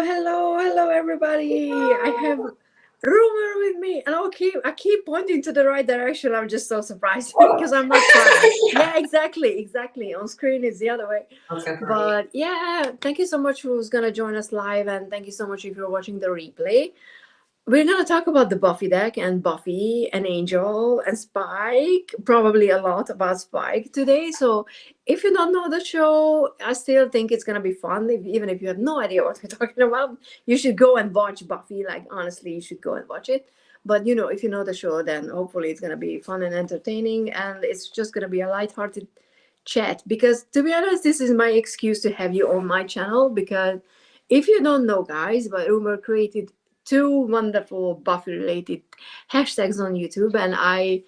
hello, everybody. I have Rumer with me, and I keep pointing to the right direction. I'm just so surprised because I'm not trying. Yeah, exactly. On screen is the other way. That's good for me. But yeah, thank you so much who's gonna join us live, and thank you so much if you're watching the replay. We're gonna talk about the Buffy deck and Buffy and Angel and Spike. Probably a lot about Spike today. So if you don't know the show, I still think it's gonna be fun. Even if you have no idea what we're talking about, you should go and watch Buffy. Like honestly, you should go and watch it. But if you know the show, then hopefully it's gonna be fun and entertaining, and it's just gonna be a lighthearted chat. Because to be honest, this is my excuse to have you on my channel. Because if you don't know, guys, but Umer created two wonderful Buffy related hashtags on YouTube, and I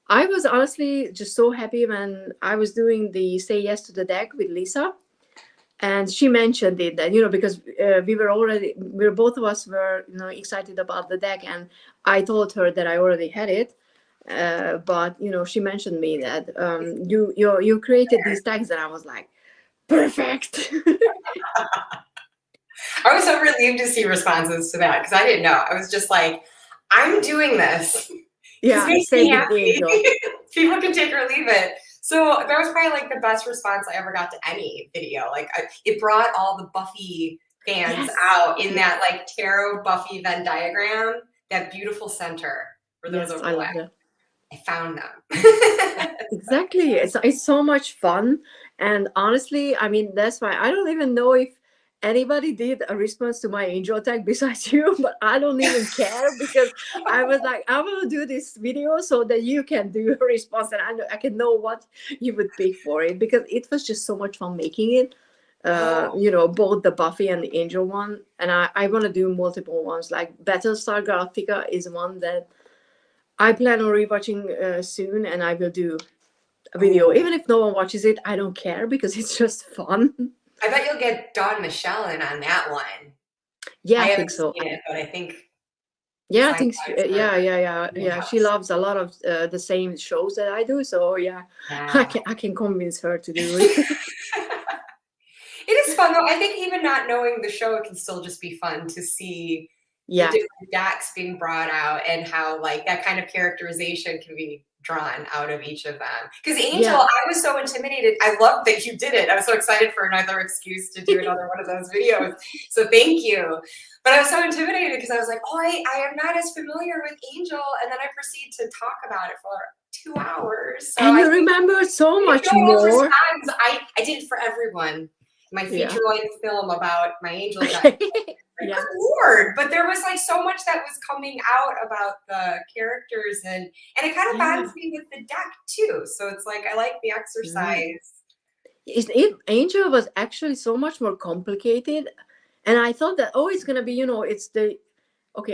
was honestly just so happy when I was doing the Say Yes to the Deck with Lisa, and she mentioned it that because we were both of us were excited about the deck, and I told her that I already had it. But she mentioned me that you created these tags, and I was like, perfect. I was so relieved to see responses to that because I didn't know. I was just like, I'm doing this. Yeah, same with Angel. People can take or leave it. So that was probably like the best response I ever got to any video. Like it brought all the Buffy fans out in that like tarot Buffy Venn diagram, that beautiful center where those overlap. I found them. Exactly. It's so much fun. And honestly, I mean, that's why I don't even know if anybody did a response to my angel tag besides you, but I don't even care because I was like, I will do this video so that you can do a response, and I can know what you would pick for it, because it was just so much fun making it. Both the Buffy and the Angel one. And I want to do multiple ones. Like Battlestar Galactica is one that I plan on rewatching soon, and I will do a video. Even if no one watches it, I don't care because it's just fun. I bet you'll get Dawn Michelle in on that one. Yeah, I think so. Seen it, but I think. Yeah, I think. Yeah. She loves a lot of the same shows that I do. So yeah. I can convince her to do it. It is fun though. I think even not knowing the show, it can still just be fun to see the different decks being brought out and how like that kind of characterization can be drawn out of each of them. Because Angel, I was so intimidated. I love that you did it. I was so excited for another excuse to do another one of those videos. So thank you. But I was so intimidated because I was like, oh, I am not as familiar with Angel. And then I proceed to talk about it for 2 hours. So and you remember so much more. I did it for everyone. My feature-length film about my Angel deck. Good Lord, but there was like so much that was coming out about the characters, and it kind of bonds me with the deck too. So it's like I like the exercise. Angel was actually so much more complicated, and I thought that it's gonna be it's the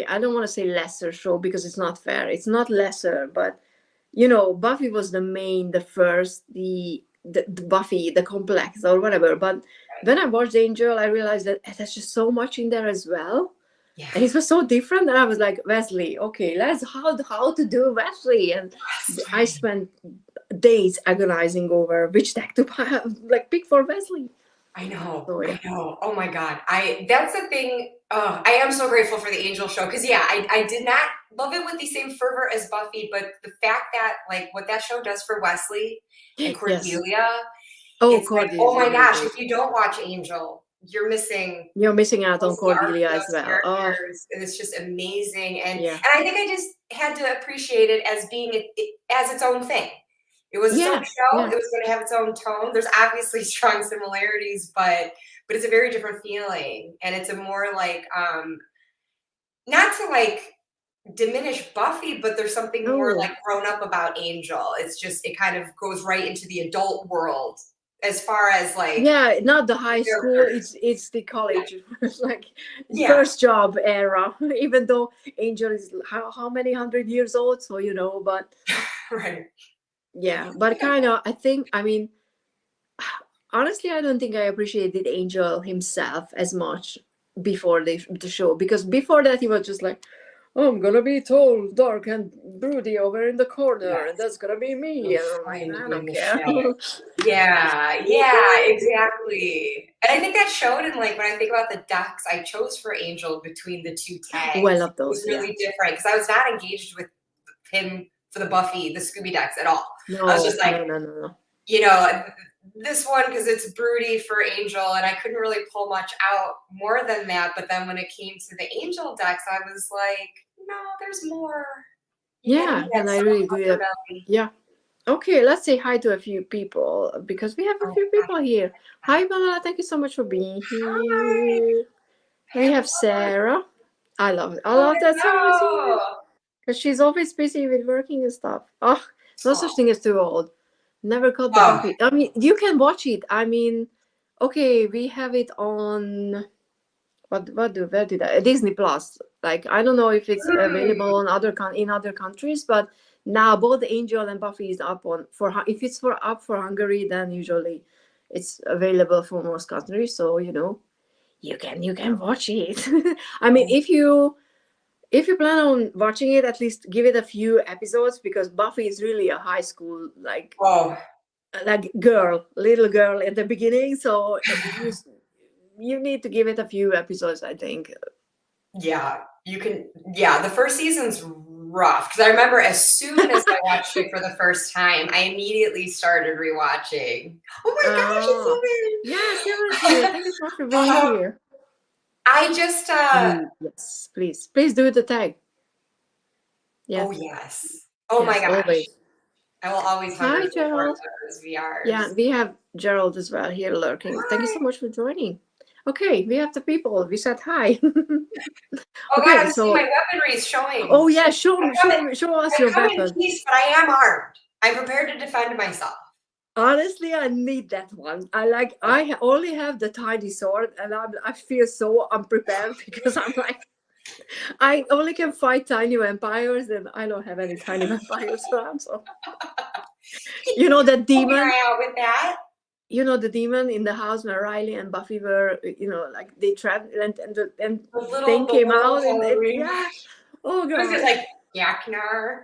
I don't want to say lesser show because it's not fair. It's not lesser, but Buffy was the first, the Buffy, the complex or whatever. But when I watched Angel, I realized that there's just so much in there as well. Yeah. And it was so different. And I was like, Wesley, let's how to do Wesley. And I spent days agonizing over which deck to pick for Wesley. I know. Oh my God. That's the thing. I am so grateful for the Angel show because I did not love it with the same fervor as Buffy, but the fact that like what that show does for Wesley and Cordelia, it's Cordelia, like, oh my gosh, if you don't watch Angel, you're missing out on Cordelia as well. And it's just amazing. And I think I just had to appreciate it as being as its own thing. It was its own show. It was going to have its own tone. There's obviously strong similarities, but it's a very different feeling. And it's a more like, not to like diminish Buffy, but there's something more like grown up about Angel. It's just, it kind of goes right into the adult world as far as like. Yeah, not the high school. It's the college, like first job era, even though Angel is how many 100 years old. So, but. Right. Yeah, but kind of, I mean, honestly, I don't think I appreciated Angel himself as much before the show, because before that he was just like, oh, I'm gonna be tall, dark, and broody over in the corner, and Yes. that's gonna be me. Go And I'm like, find I you in don't the care. shadow. Yeah, yeah, exactly. And I think that showed in like when I think about the decks I chose for Angel between the two Well, tags, of it was those, yeah. really different because I was not engaged with him for the Buffy, the Scooby decks at all. I was No, just like, no, no, no, no. you know, this one because it's broody for Angel, and I couldn't really pull much out more than that. But then when it came to the Angel decks, I was like, no, there's more. You gotta Yeah, be that and I soul really do that. underbelly. Yeah. Okay, let's say hi to a few people because we have a Oh, few people here. Hi, Bella. Thank you so much for being hi. here. We have Pamela. Sarah. I Oh, love that Sarah's here hello. because she's always busy with working and stuff. Oh, no such Oh, thing as too old. Never caught the oh. Buffy. I mean, you can watch it. I mean, okay, we have it on where did I Disney Plus. Like I don't know if it's available on in other countries, but now both Angel and Buffy is up on if it's for Hungary, then usually it's available for most countries. So you can watch it. I mean, if you plan on watching it, at least give it a few episodes because Buffy is really a high school Oh, little girl at the beginning. So you need to give it a few episodes, I think. yeah. You can. Yeah, the first season's rough because I remember as soon as I watched it for the first time, I immediately started rewatching. Oh my gosh, Oh, yes, Sarah's it's here. so Thank you so much for being good. here. I just. Yes, please do the tag. Yeah, Oh yes. Oh my yes, gosh. always. I will always hunger Hi, for more of Gerald. those VRs. Yeah, we have Gerald as well here lurking. Thank you Hi. so much for joining. Okay, we have the people. We said hi. Oh God, Okay, I'm seeing my so weaponry showing. oh yeah, I come in, show us I your come in weapon. peace, but I am armed. I'm prepared to defend myself. Honestly, I need that one. Only have the tiny sword, and I feel so unprepared because I'm like I only can fight tiny vampires, and I don't have any tiny vampires around. So you know that Help me demon. out with that. You know the demon in the house where Riley and Buffy were. Like they trapped and thing The came little out, and Halloween. yeah. Oh What is it god. like? Yaknar.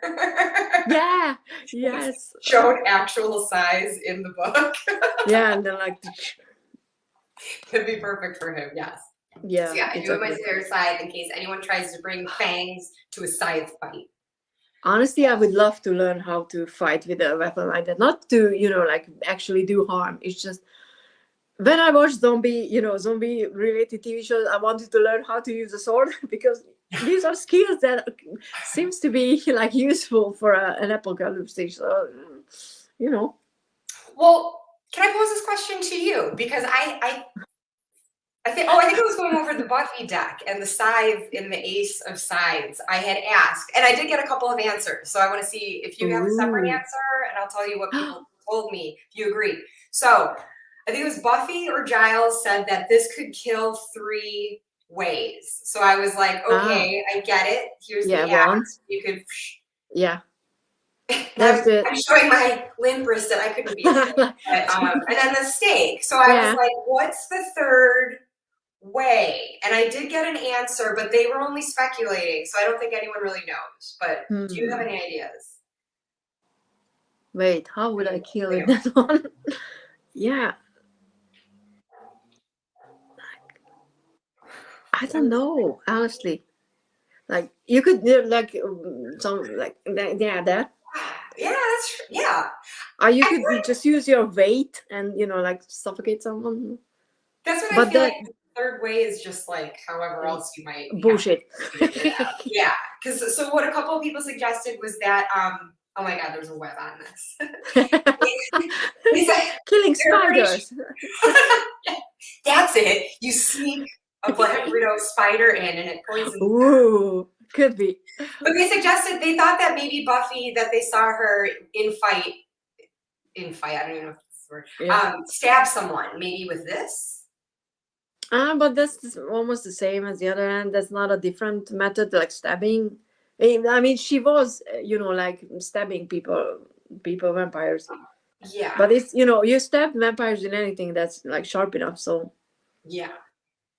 Yeah. It's Yes. showed actual size in the book. Yeah, and then like. It'd be perfect for him. Yes. So Yeah, yeah, I do have my exactly. spare scythe in case anyone tries to bring fangs to a scythe fight. Honestly, I would love to learn how to fight with a weapon like that. Not to, like actually do harm. It's just when I watch zombie related TV shows, I wanted to learn how to use a sword because these are skills that seems to be like useful for an apocalypse. So, you know. Well, can I pose this question to you? Because I think it was going over the Buffy deck and the scythe in the Ace of Scythes. I had asked, and I did get a couple of answers. So I want to see if you have a separate Ooh. answer, and I'll tell you what people told me if you agree. So I think it was Buffy or Giles said that this could kill 3 ways. So I was like, Ah. okay, I get it. Here's Yeah. the One. axe. You could. Yeah. I'm That's it. showing my limp wrist that I couldn't be a stake. But, and then the stake. So I was Yeah. like, what's the third way? And I did get an answer, but they were only speculating, so I don't think anyone really knows. But do you have any ideas? Wait, how would I kill with that one? Yeah. I don't know, honestly. Like you could do like some like that, yeah, that. Yeah, that's true. Yeah. You could just use your weight and like suffocate someone. That's what I But feel like that the third way is just like however else you might have bullshit. to figure it out. Yeah. Because so what a couple of people suggested was that oh my god, there's a web on this. Killing spiders. That's it. You sneak a black widow spider in and it poisons. Ooh, could be. But they thought that maybe Buffy, that they saw her in fight, I don't even know if it's the word, Yeah. stab someone, maybe with this. But that's almost the same as the other end. That's not a different method like stabbing. I mean, she was, like stabbing people, vampires. Yeah. But it's, you stab vampires in anything that's like sharp enough. So Yeah.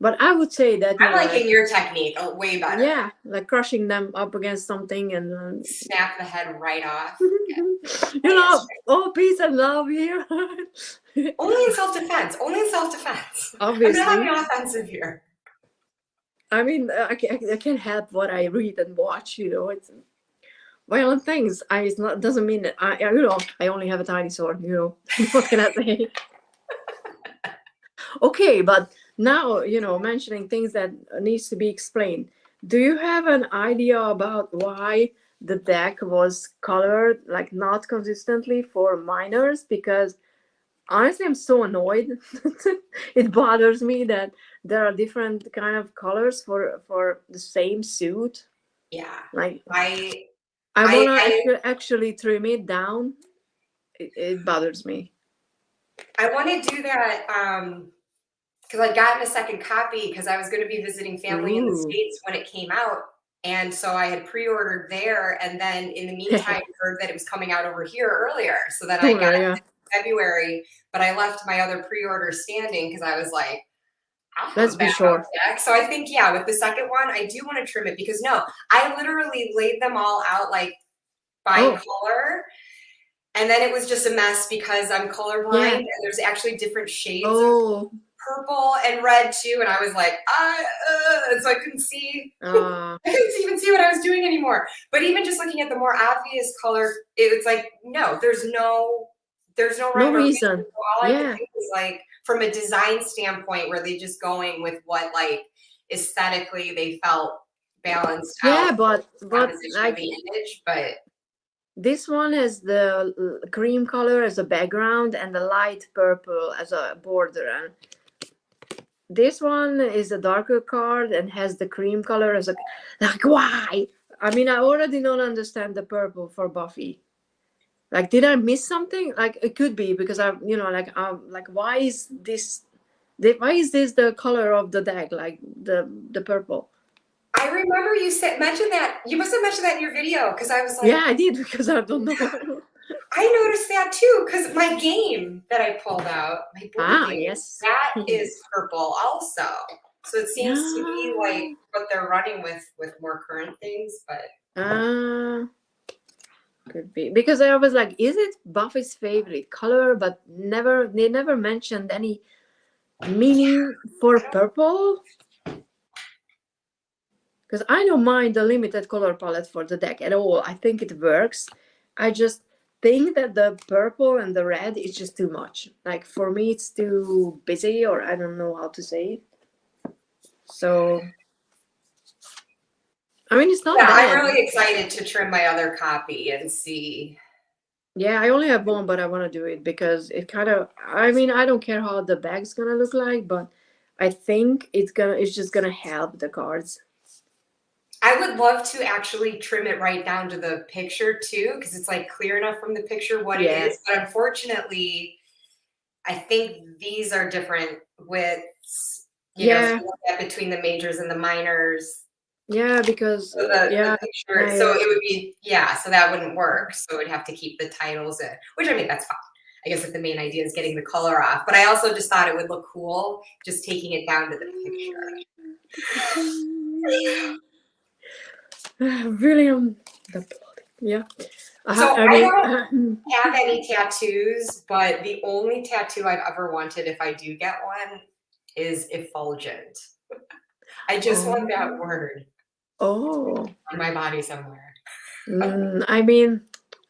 But I would say that, I'm liking your technique way better. yeah, like crushing them up against something and snap the head right off. Oh, peace and love here. Only in self-defense. Only in self-defense. Obviously. I'm not being offensive here. I mean, I can't help what I read and watch. It's violent things. It's not doesn't mean that I only have a tiny sword. What can I say? Okay, but now mentioning things that needs to be explained. Do you have an idea about why the deck was colored like not consistently for minors? Because honestly, I'm so annoyed. It bothers me that there are different kind of colors for the same suit. Yeah, Like I want to actually trim it down. It bothers me. I want to do that because I'd gotten a second copy because I was going to be visiting family in the States when it came out. And so I had pre-ordered there, and then in the meantime heard that it was coming out over here earlier. So then I got it in February, but I left my other pre-order standing because I was like, let's be sure. So I think, yeah, with the second one, I do want to trim it because I literally laid them all out like by color. And then it was just a mess because I'm colorblind and there's actually different shades of purple and red too. And I was like, and so I couldn't see. I couldn't even see what I was doing anymore. But even just looking at the more obvious color, it's like, no, there's no reason. All I could think was like, from a design standpoint, were they just going with what like aesthetically they felt balanced out? Yeah, but like the image, but this one has the cream color as a background and the light purple as a border, and this one is a darker card and has the cream color as a like. Why? I mean, I already don't understand the purple for Buffy. Like, did I miss something? Like, it could be because like why is this? Why is this the color of the deck? Like the purple. I remember you mentioned that. You must have mentioned that in your video because I was like, yeah, I did because I don't know. I noticed that too because my game that I pulled out, my board game, yes, that is purple also. So it seems to be like what they're running with more current things, but could be because I was like, is it Buffy's favorite color? But they never mentioned any meaning for purple. Because I don't mind the limited color palette for the deck at all. I think it works. I just think that the purple and the red is just too much. Like, for me, it's too busy, or I don't know how to say it. So, I mean, it's not bad. I'm really excited to trim my other copy and see. Yeah, I only have one, but I want to do it because it kind of, I mean, I don't care how the bag's going to look like, but I think it's just going to help the cards. I would love to actually trim it right down to the picture too, because it's like clear enough from the picture what it is. But unfortunately, I think these are different widths. If you look at between the majors and the minors. Yeah, because the picture, so it would be so that wouldn't work. So we'd have to keep the titles in, which I mean that's fine. I guess if the main idea is getting the color off, but I also just thought it would look cool just taking it down to the picture. William the Bloody. Yeah. So I don't have any tattoos, but the only tattoo I've ever wanted, if I do get one, is effulgent. I just want that word. On my body somewhere. I mean,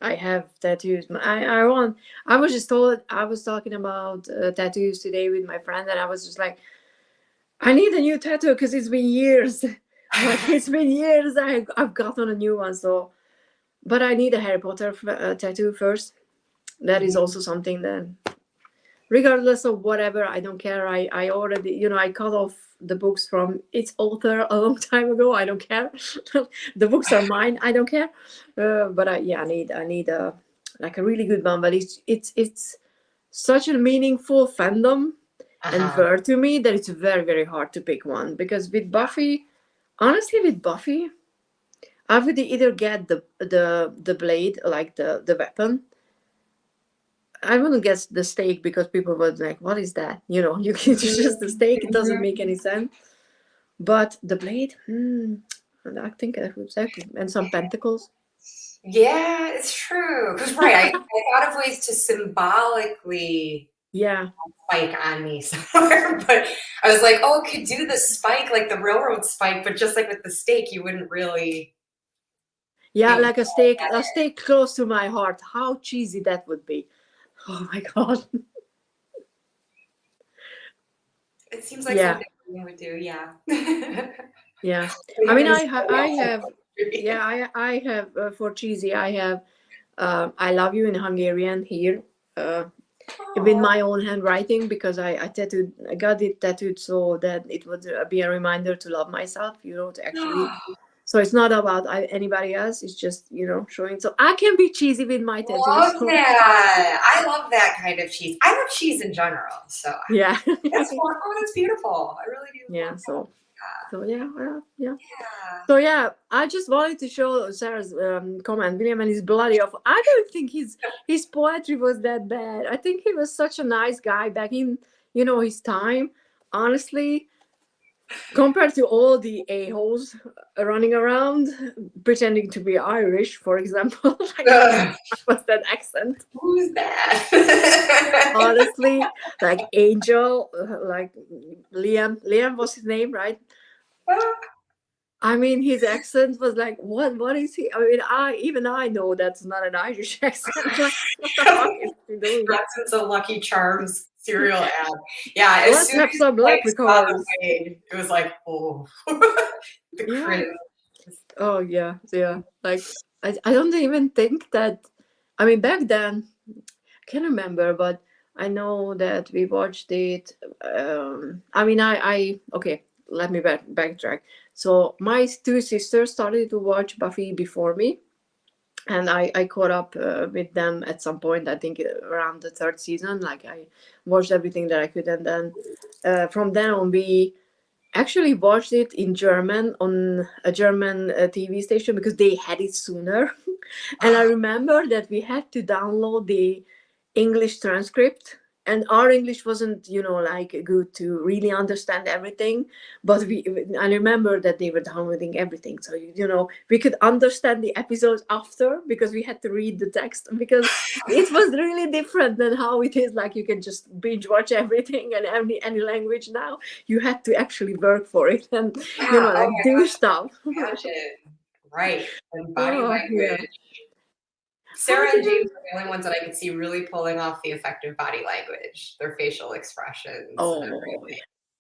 I have tattoos. I was talking about tattoos today with my friend, and I was just like, I need a new tattoo because it's been years. It's been years I've gotten a new one. So, but I need a Harry Potter tattoo first. That is also something that, regardless of whatever, I don't care. I already, I cut off the books from its author a long time ago. I don't care. The books are mine. I don't care. But I need a really good one. But it's such a meaningful fandom and word to me that it's very, very hard to pick one. Because with Buffy, honestly, I would either get the blade, like the weapon, I wouldn't guess the steak because people would like, what is that? You can just the steak. It doesn't make any sense. But the blade, I think and some pentacles. Yeah, it's true. Because right, I thought of ways to symbolically Yeah. spike on me somewhere, but I was like, oh, it could do the spike like the railroad spike, but just like with the steak, you wouldn't really Yeah, think like a steak close to my heart. How cheesy that would be. Oh my god. it seems like Yeah. something we would do, yeah. Yeah. We I have mean, any I else have, yeah, I have for cheesy. I have, I love you in Hungarian here, with Oh, my own handwriting because I got it tattooed so that it would be a reminder to love myself. To actually. So it's not about anybody else. It's just showing. So I can be cheesy with my tattoos. love So that. I love that kind of cheese. I love cheese in general, so yeah, that's fun. Oh, that's beautiful. I really do yeah. love So yeah, well, yeah. that. So yeah, I just wanted to show Sarah's comment. William and his bloody off. I don't think his poetry was that bad. I think he was such a nice guy back in his time. Honestly, compared to all the a-holes running around pretending to be Irish, for example, like Yeah. what's that accent? Who's that? Honestly, like Angel, like Liam was his name, right? I mean, his accent was like, what is he? I mean, I know that's not an Irish accent. Like, what the fuck is he doing? Braxton's a Lucky Charms cereal ad. Yeah, as Let's soon have as some you like saw the leprechauns. way, it was like, oh, the Yeah. cringe. Oh yeah, yeah. Like I don't even think that. I mean, back then, I can't remember, but I know that we watched it. I mean, I okay. Let me backtrack. So my two sisters started to watch Buffy before me, and I caught up with them at some point. I think around the third season. Like I watched everything that I could, and then from then on we actually watched it in German on a German TV station because they had it sooner. And I remember that we had to download the English transcript, and our English wasn't like good to really understand everything, but I remember that they were downloading everything, so we could understand the episodes after because we had to read the text, because it was really different than how it is, like you can just binge watch everything and any language now. You had to actually work for it and Yeah, oh like my do gosh, stuff. imagine. Right, and body Oh yeah. language. How Sarah did and James you? are the only ones that I could see really pulling off the effective body language, their facial expressions and Oh everything.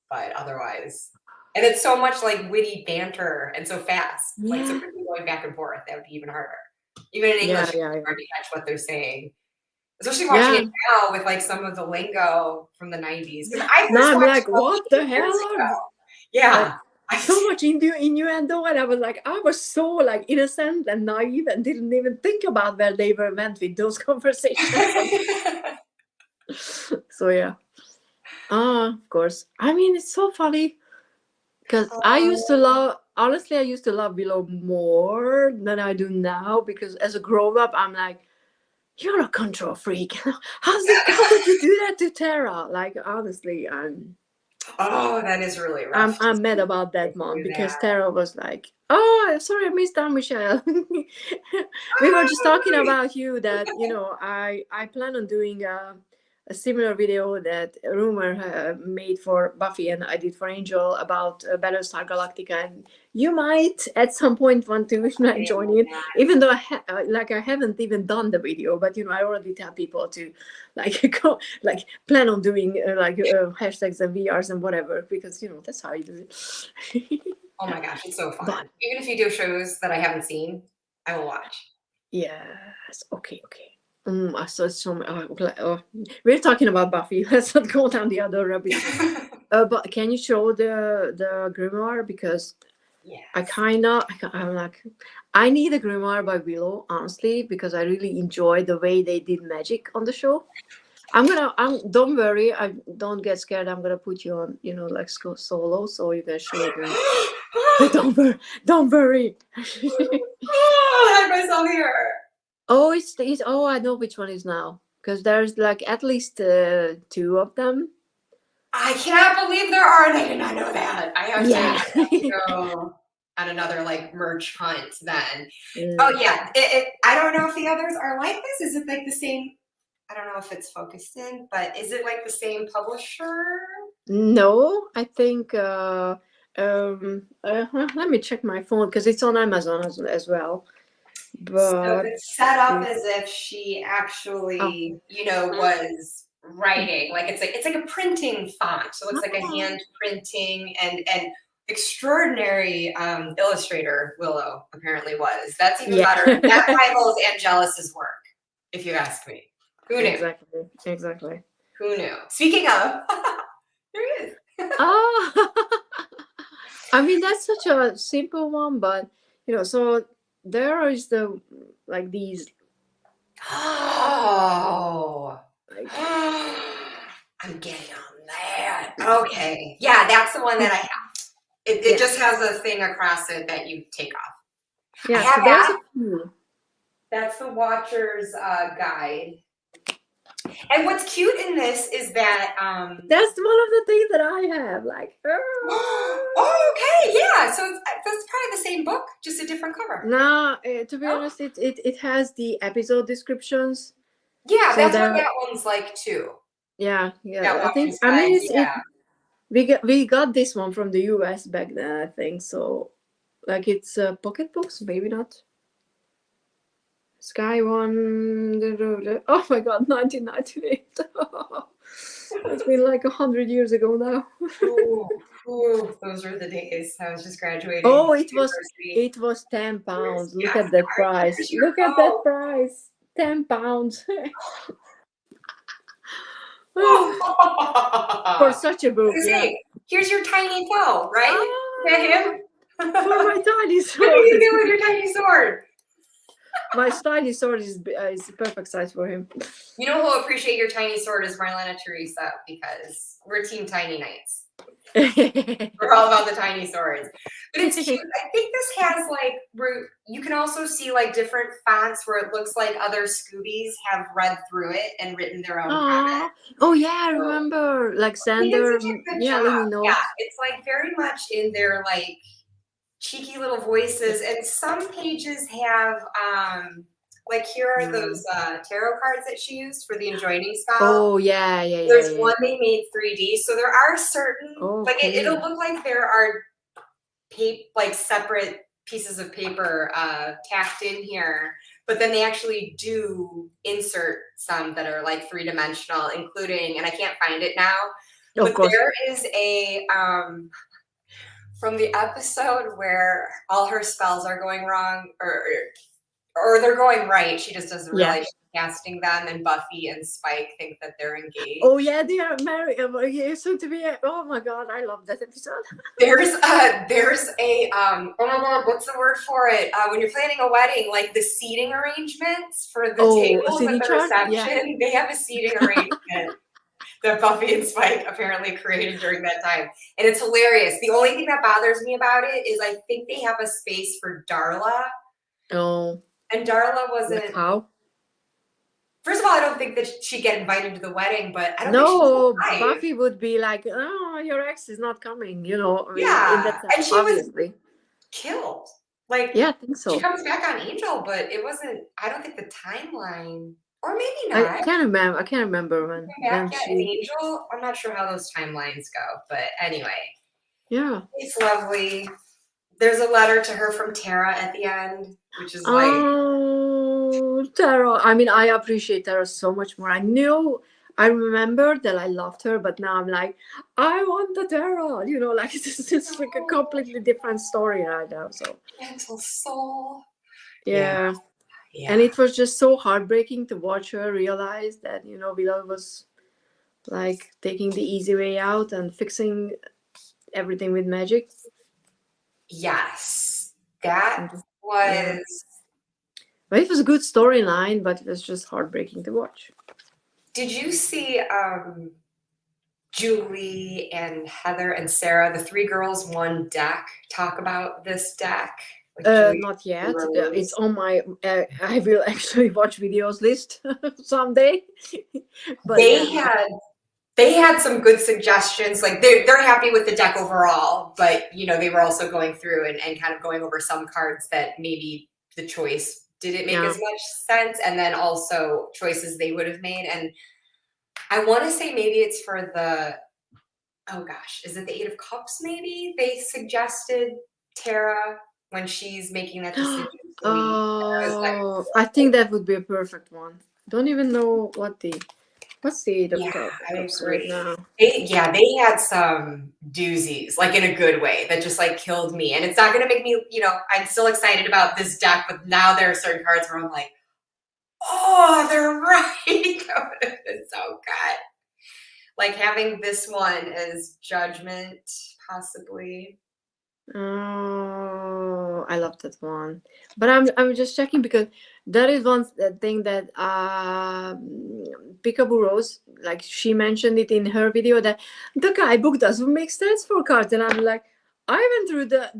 But otherwise, and it's so much like witty banter and so fast. Like so yeah, quickly going back and forth, that would be even harder. Even in yeah, English, it's yeah, hard to catch what they're saying. Especially watching yeah. it now with like some of the lingo from the 90s. Because I Now first I'm watched like, it like what the 8 years hell? ago. Like Yeah. so much innuendo, and I was like, I was so like innocent and naive and didn't even think about where they went with those conversations. So yeah. Of course. I mean, it's so funny because I used to love Willow more than I do now, because as a grown up, I'm like, you're a control freak. How could you do that to Tara? Like, honestly, Oh, that is really rough to I'm mad see about that, Mom, do that. because Tara was like, "Oh, sorry, I missed out, Michelle." We were just talking about you that I plan on doing a similar video that Rumer made for Buffy and I did for Angel about Battlestar Galactica, and you might at some point want to like join in, even though I haven't even done the video, but I already tell people to like go like plan on doing hashtags and VRs and whatever, because that's how you do it. Oh my gosh, it's so But fun. Even if you do shows that I haven't seen, I will watch. yes, okay. I saw so we're talking about Buffy. Let's not go down the other rabbit hole. But can you show the grimoire, because Yes. I'm like, I need a grimoire by Willow, honestly, because I really enjoy the way they did magic on the show. Don't worry, I don't get scared. I'm gonna put you on, like solo, so you can show the. Don't worry. Oh, I had myself here. Oh, it's. Oh, I know which one is now. because there's like at least 2 of them. I cannot believe there are, and I did not know that. I have to go on another like merch hunt then. Oh yeah, I don't know if the others are like this. Is it like the same? I don't know if it's focused in, but is it like the same publisher? No, I think. Let me check my phone because it's on Amazon as well. So But it's set up as if she actually, was writing. Like it's like a printing font. So it looks like a hand printing and extraordinary illustrator Willow apparently was. That's even better. That rivals Angelis's work, if you ask me. Who knew? Exactly. Who knew? Speaking of, there he is. I mean, that's such a simple one, but so there is these. Oh, like, I'm getting on that. Okay, yeah, that's the one that I have. It just has a thing across it that you take off. Yeah, so there's a few. That's the Watcher's Guide. And what's cute in this is that that's one of the things that I have. Like, oh, okay, yeah. So that's probably the same book, just a different cover. No, to be honest, it has the episode descriptions. Yeah, so that's what that one's like too. Yeah. I think. I mean, we got this one from the US back then. I think so. Like it's pocket books, maybe not. Sky One. Oh my God, 1998. It's been like 100 years ago now. Ooh, those were the days. I was just graduating. Oh, it was £10. Look at that price. Look at that price. £10. For such a book. Yeah. Here's your tiny foe, right? Is that him? For my tiny sword. What are you doing with your tiny sword? My tiny sword is the perfect size for him. You know who'll appreciate your tiny sword is Marlena Teresa, because we're Team Tiny Knights. We're all about the tiny swords. But it's cute. I think this has like where you can also see like different fonts where it looks like other Scoobies have read through it and written their own comments. Oh yeah, I remember. Like Sander. Yeah, let me know. Yeah, it's like very much in their like cheeky little voices, and some pages have like here are those tarot cards that she used for the Enjoining Spell. Oh yeah. There's one they made 3D, so there are certain like it'll look like there are like separate pieces of paper tacked in here, but then they actually do insert some that are like 3-dimensional, including, and I can't find it now, but there is a from the episode where all her spells are going wrong, or they're going right. She just doesn't realize she's casting them, and Buffy and Spike think that they're engaged. Oh yeah, they are married. Soon to be. Oh my God, I love that episode. There's a oh my God, what's the word for it? When you're planning a wedding, like the seating arrangements for the tables at the reception, they have a seating arrangement that Buffy and Spike apparently created during that time. And it's hilarious. The only thing that bothers me about it is I think they have a space for Darla. Oh. And Darla wasn't. How? First of all, I don't think that she'd get invited to the wedding, but I don't think she's Buffy would be like, oh, your ex is not coming, in that sense, and she obviously was killed. Like, yeah, I think so. She comes back on Angel, but it wasn't, I don't think the timeline, or maybe not. I can't remember when. Angel, I'm not sure how those timelines go, but anyway. Yeah. It's lovely. There's a letter to her from Tara at the end, which is like... Oh, Tara. I mean, I appreciate Tara so much more. I remember that I loved her, but now I'm like, I want the Tara. Like it's like a completely different story right now. So gentle soul. Yeah. And it was just so heartbreaking to watch her realize that, Willow was like taking the easy way out and fixing everything with magic. Yes, that was. But it was a good storyline, but it was just heartbreaking to watch. Did you see Julie and Heather and Sarah, the 3 girls, 1 deck, talk about this deck? Not yet. It's on my I will actually watch videos list someday. But they had some good suggestions. Like they're happy with the deck overall, but they were also going through and kind of going over some cards that maybe the choice didn't make as much sense, and then also choices they would have made. And I want to say maybe it's for the, oh gosh, is it the Eight of Cups? Maybe they suggested Tara when she's making that decision to leave. Oh, I think that would be a perfect one. Don't even know what's the Eight of Cups right now. They had some doozies, like in a good way, that just like killed me. And it's not going to make me, I'm still excited about this deck, but now there are certain cards where I'm like, oh, they're right. That would have been so good. Like having this one as Judgment, possibly. Oh, I love that one. But I'm just checking because that is one thing that Peekaboo Rose, like she mentioned it in her video, that the guidebook doesn't make sense for cards. And I'm like, I went through the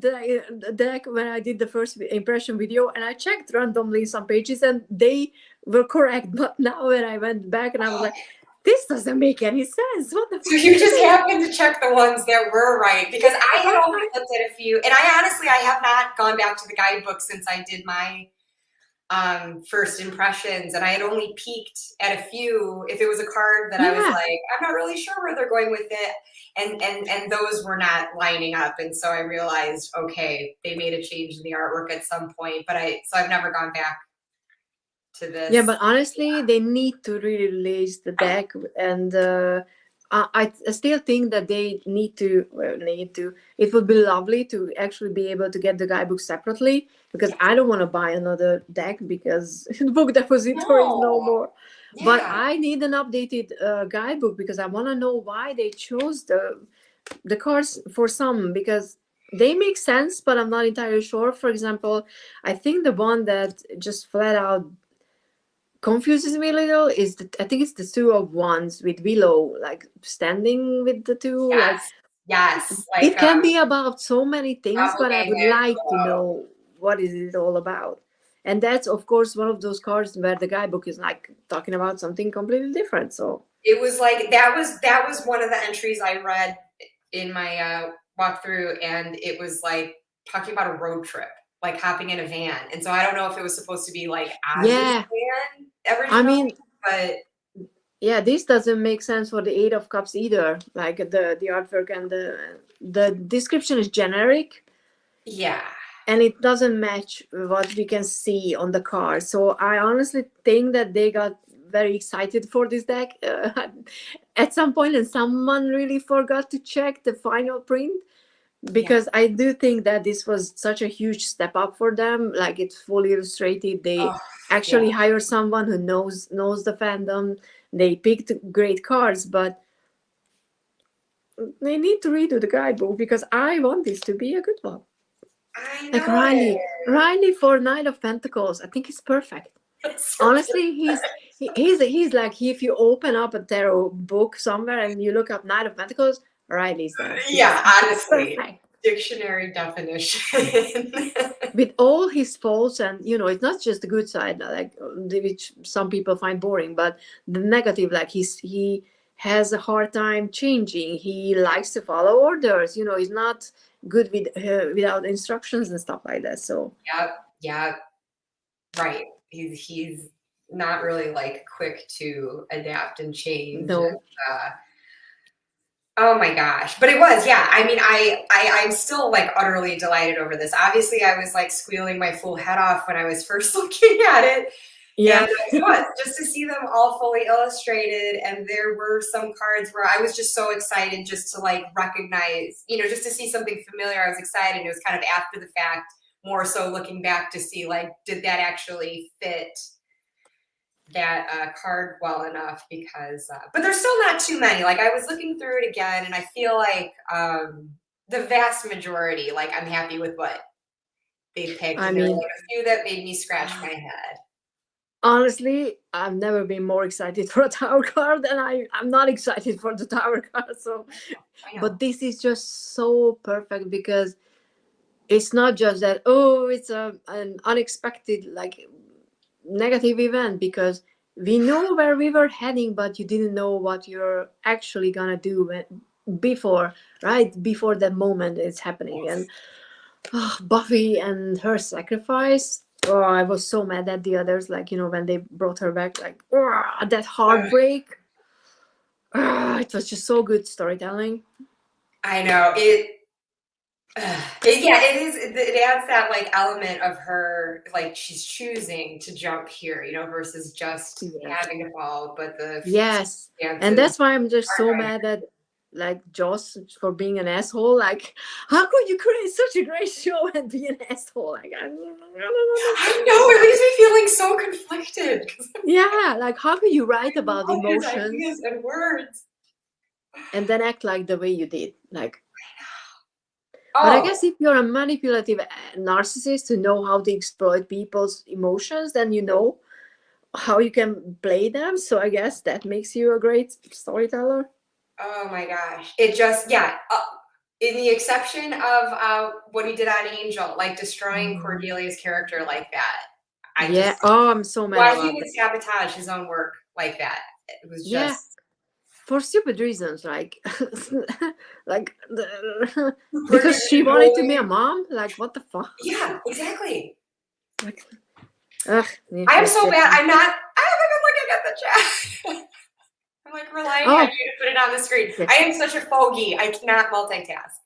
deck when I did the first impression video, and I checked randomly some pages and they were correct. But now when I went back and I was like, this doesn't make any sense. What the fuck? So you just happened to check the ones that were right, because I had only looked at a few, and I have not gone back to the guidebook since I did my first impressions, and I had only peeked at a few. If it was a card that I was like, I'm not really sure where they're going with it, and those were not lining up, and so I realized, okay, they made a change in the artwork at some point, but I've never gone back to this. Yeah, but honestly, they need to really release the deck, and I still think that they need to. It would be lovely to actually be able to get the guidebook separately, because I don't want to buy another deck because the book depository is no more. Yeah. But I need an updated guidebook because I want to know why they chose the cards for some, because they make sense, but I'm not entirely sure. For example, I think the one that just flat out confuses me a little is I think it's the Two of Wands with Willow, like standing with the two. Yes. Like, it can be about so many things, but I would like to know what is it all about. And that's, of course, one of those cards where the guidebook is like talking about something completely different. So it was like that was one of the entries I read in my walkthrough, and it was like talking about a road trip, like hopping in a van. And so I don't know if it was supposed to be like as a van originally, I mean, but yeah, this doesn't make sense for the Eight of Cups either. Like the artwork and the description is generic. Yeah. And it doesn't match what we can see on the card. So I honestly think that they got very excited for this deck at some point, and someone really forgot to check the final print, because I do think that this was such a huge step up for them. Like, it's fully illustrated. They actually hire someone who knows the fandom. They picked great cards, but they need to redo the guidebook because I want this to be a good one. I know. Like Riley for Knight of Pentacles, I think he's perfect. Honestly, he's like, if you open up a tarot book somewhere and you look up Knight of Pentacles, Riley's there. Honestly, perfect. Dictionary definition. With all his faults, and it's not just the good side, like which some people find boring, but the negative, like he has a hard time changing. He likes to follow orders. He's not good with without instructions and stuff like that. So yeah, right. He's not really like quick to adapt and change. No. And, oh my gosh. But it was, I mean, I'm still like utterly delighted over this. Obviously, I was like squealing my full head off when I was first looking at it. Yeah. And it was just to see them all fully illustrated. And there were some cards where I was just so excited just to like recognize, just to see something familiar. I was excited. It was kind of after the fact, more so looking back to see like, did that actually fit that card well enough? Because but there's still not too many. Like, I was looking through it again, and I feel like the vast majority, like, I'm happy with what they picked. I mean, there were a few that made me scratch my head. Honestly, I've never been more excited for a Tower card, and I'm not excited for the Tower card. So, but this is just so perfect because it's not just that, oh, it's an unexpected like negative event, because we know where we were heading, but you didn't know what you're actually gonna do before, right before that moment is happening. And Buffy and her sacrifice. Oh, I was so mad at the others, like, when they brought her back, like, that heartbreak. It was just so good storytelling. I know yeah, it is. It adds that like element of her, like she's choosing to jump here, versus just having to fall. But the Yes, and that's why I'm just so mad at like Joss for being an asshole. Like, how could you create such a great show and be an asshole? Like, I know, it leaves me feeling so conflicted. Yeah, like how could you write about emotions ideas and words and then act like the way you did? Like, but I guess if you're a manipulative narcissist to know how to exploit people's emotions, then you know how you can play them. So I guess that makes you a great storyteller. Oh my gosh. It just, yeah. In the exception of what he did on Angel, like destroying Cordelia's character like that. I'm so mad why about he would sabotage his own work like that. It was just for stupid reasons, like like because she wanted to be a mom. Like, what the fuck? Yeah, exactly. Like, I'm so bad. I haven't been looking at the chat. I'm like relying on you to put it on the screen. I am such a fogey. I cannot multitask.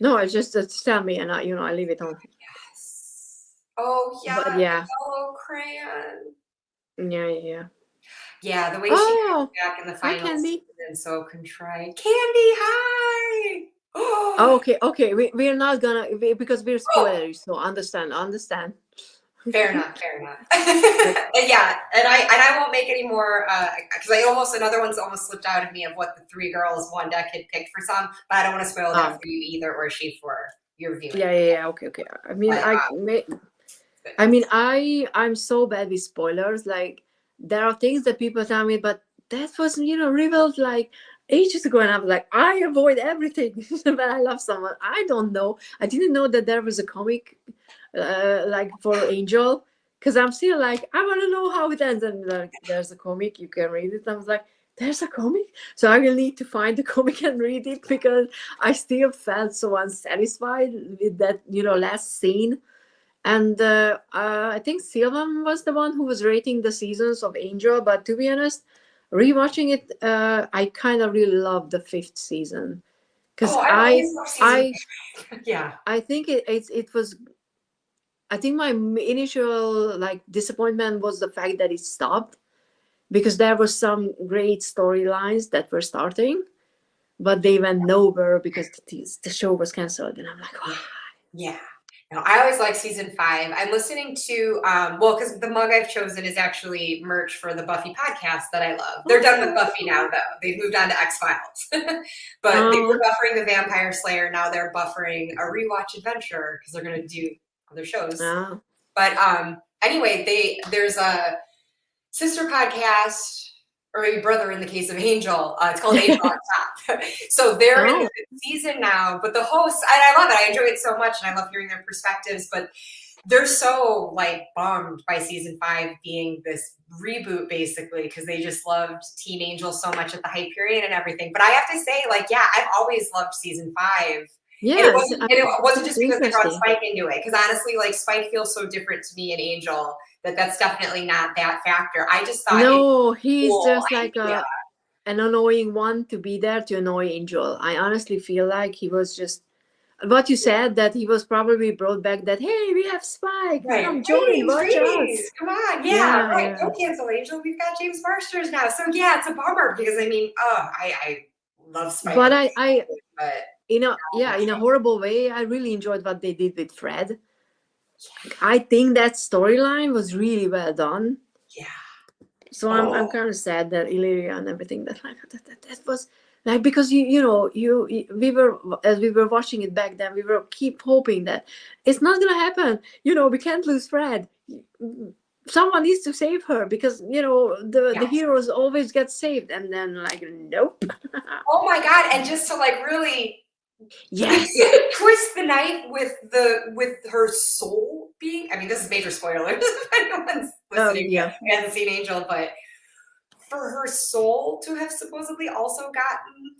No, it's just tell me, and I leave it on. Yes. Oh yeah. But yeah. Yellow crayon. Yeah. Yeah, the way she comes back in the final season, so contrite. Candy, hi. Okay. We're not gonna, because we're spoilers. So understand. Fair enough. Yeah, and I won't make any more because another one's almost slipped out of me of what the 3 girls one deck had picked for some, but I don't want to spoil that for you either, or she for your viewing. Yeah. Okay. I mean, I'm so bad with spoilers. Like, there are things that people tell me, but that was revealed like ages ago, and I'm like, I avoid everything when I love someone. I don't know. I didn't know that there was a comic like for Angel, because I'm still like, I want to know how it ends, and like, there's a comic, you can read it. I was like, there's a comic, so I will need to find the comic and read it, because I still felt so unsatisfied with that last scene. And I think Sylvan was the one who was rating the seasons of Angel, but to be honest, rewatching it, I kind of really loved the 5th season, because yeah, I think it was. I think my initial like disappointment was the fact that it stopped, because there were some great storylines that were starting, but they went nowhere because the show was canceled, and I'm like, wow. Yeah. No, I always like season 5. I'm listening to because the mug I've chosen is actually merch for the Buffy podcast that I love. They're done with Buffy now, though. They've moved on to X-Files. But they were buffering the Vampire Slayer. Now they're buffering a rewatch adventure, because they're going to do other shows. But anyway, there's a sister podcast, or a brother in the case of Angel. It's called Angel on Top. So they're in the 5th season now, but the hosts, and I love it. I enjoy it so much, and I love hearing their perspectives, but they're so like bummed by season 5 being this reboot, basically, because they just loved Teen Angel so much at the hype period and everything. But I have to say, like, yeah, I've always loved season 5. Yeah, and it wasn't just because they brought Spike into it. Because honestly, like, Spike feels so different to me in Angel that's definitely not that factor. I just thought he's just like an annoying one to be there to annoy Angel. I honestly feel like he was just what you said, that he was probably brought back that, hey, we have Spike, come join, watch us. Come on, right. Don't cancel Angel. We've got James Marsters now. So yeah, it's a bummer, because I mean, I love Spike. But I in a horrible way, I really enjoyed what they did with Fred. I think that storyline was really well done. Yeah. So I'm kind of sad that Illyria and everything that was like, because we were, as we were watching it back then, we were keep hoping that it's not gonna happen. We can't lose Fred. Someone needs to save her, because the heroes always get saved, and then like, nope. Oh my god! And just to like really Yes. Twist the knife with her soul being. I mean, this is major spoilers if anyone's listening Yeah. who hasn't seen Angel, but for her soul to have supposedly also gotten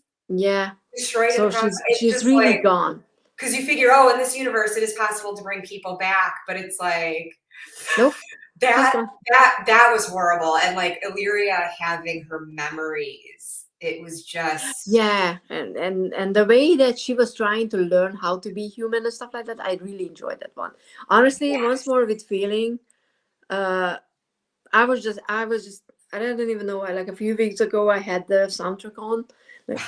destroyed in So the process, it's she's just really like, gone. because you figure, oh, in this universe, it is possible to bring people back, but it's like, Nope. that was horrible. And like Illyria having her memories, it was just and the way that she was trying to learn how to be human and stuff like that, I really enjoyed that one. Honestly, once more with feeling, I was just I don't even know, like a few weeks ago I had the soundtrack on, like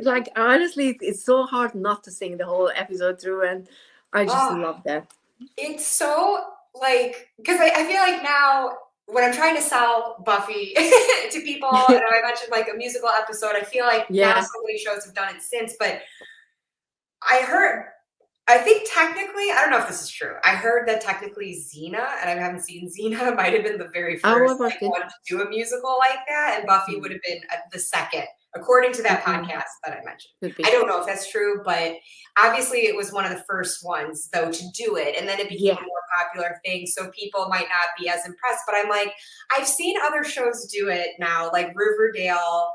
like honestly it's so hard not to sing the whole episode through, and I just oh, love that. it's so like, because I feel like now when I'm trying to sell Buffy to people, and I mentioned like a musical episode, I feel like now so many shows have done it since, but I think technically, I don't know if this is true. I heard that technically Xena, and I haven't seen Xena, might have been the very first one to do a musical like that, and Buffy would have been the second, according to that podcast that I mentioned. I don't know if that's true, but obviously it was one of the first ones, though, to do it, and then it became a more popular thing, so people might not be as impressed, but I'm like, I've seen other shows do it now, like Riverdale,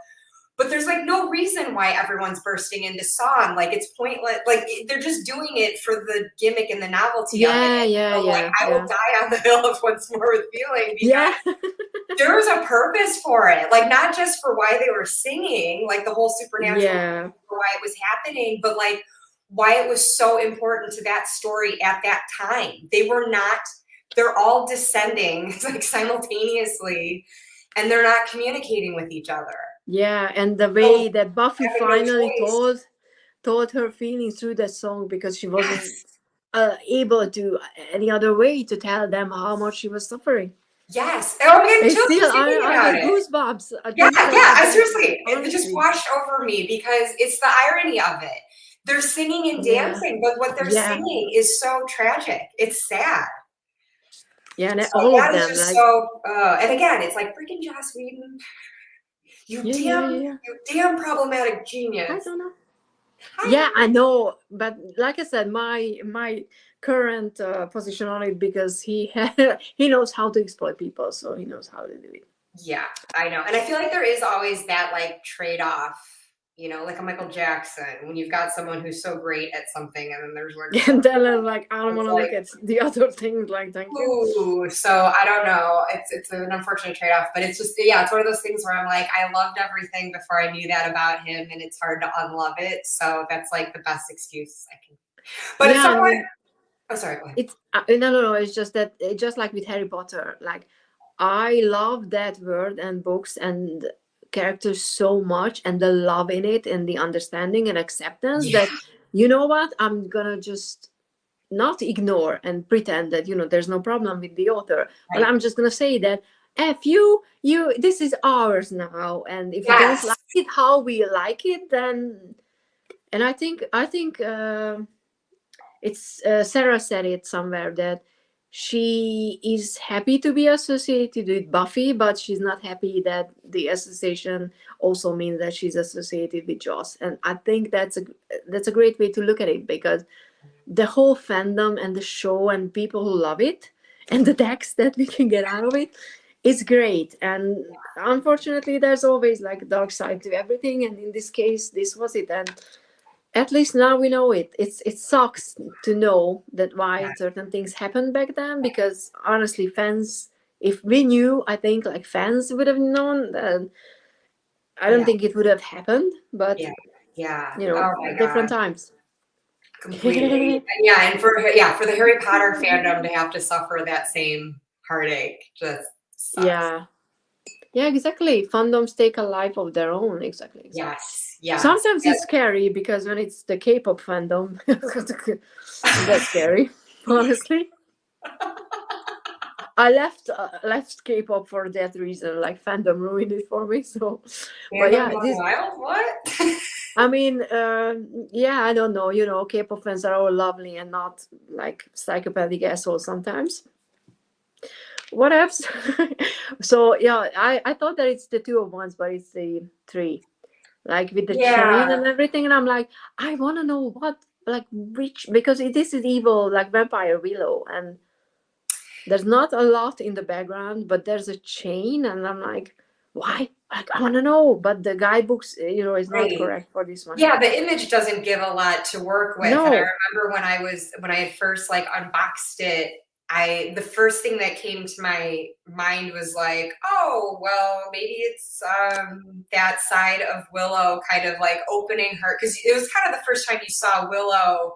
but there's like no reason why everyone's bursting into song. Like it's pointless. Like they're just doing it for the gimmick and the novelty of it. Like I will die on the hill of Once More with Feeling, because there was a purpose for it. Like not just for why they were singing, like the whole supernatural for why it was happening, but like why it was so important to that story at that time. They're all descending like simultaneously, and they're not communicating with each other. And the way that Buffy finally told her feelings through that song, because she wasn't able to any other way to tell them how much she was suffering. Yes. I'm getting chills still, thinking about it. Goosebumps. Seriously, it just washed over me, because it's the irony of it. They're singing and dancing, but what they're singing is so tragic. It's sad. Yeah, and all of them. Just so, and again, it's like freaking Joss Whedon. You damn problematic genius. I don't know. I know, but like I said, my current position on it, because he knows how to exploit people, so he knows how to do it. Yeah, I know, and I feel like there is always that like trade-off, you know, like a Michael Jackson, when you've got someone who's so great at something, and then there's one, and then like I don't want to look at the other things. Like, thank you. Ooh, so I don't know. It's an unfortunate trade-off, but it's just it's one of those things where I'm like, I loved everything before I knew that about him, and it's hard to unlove it. So that's like the best excuse I can. But at some point, oh sorry, go ahead. It's no. It's just that, just like with Harry Potter, like I love that world and books and characters so much, and the love in it and the understanding and acceptance that, you know what, I'm gonna just not ignore and pretend that, there's no problem with the author, but I'm just gonna say that F you, this is ours now, and if you don't like it how we like it, then. And I think it's Sarah said it somewhere, that she is happy to be associated with Buffy, but she's not happy that the association also means that she's associated with Joss. And I think that's a great way to look at it, because the whole fandom and the show and people who love it and the text that we can get out of it is great. And unfortunately, there's always like a dark side to everything, and in this case, this was it. And at least now we know it. It sucks to know that why certain things happened back then, because honestly, fans, if we knew, I think like fans would have known. I don't think it would have happened, but different times. Completely. And for the Harry Potter fandom to have to suffer that same heartache just sucks. Yeah, exactly. Fandoms take a life of their own. Exactly. Yes. Sometimes it's scary, because when it's the K-pop fandom, that's scary. Honestly, I left K-pop for that reason. Like fandom ruined it for me. So, but what? I mean, I don't know. K-pop fans are all lovely and not like psychopathic assholes sometimes. What else? So I thought that it's the 2 of ones, but it's the 3. like with the chain Yeah. and everything. And I'm like, I want to know what, like, which, because this is evil, like vampire Willow, and there's not a lot in the background, but there's a chain, and I'm like, why? Like, I want to know, but the guidebooks, is not Right. correct for this one. Yeah, the image doesn't give a lot to work with. And I No. remember when I had first like unboxed it, the first thing that came to my mind was like, oh, well, maybe it's that side of Willow kind of like opening her, because it was kind of the first time you saw Willow,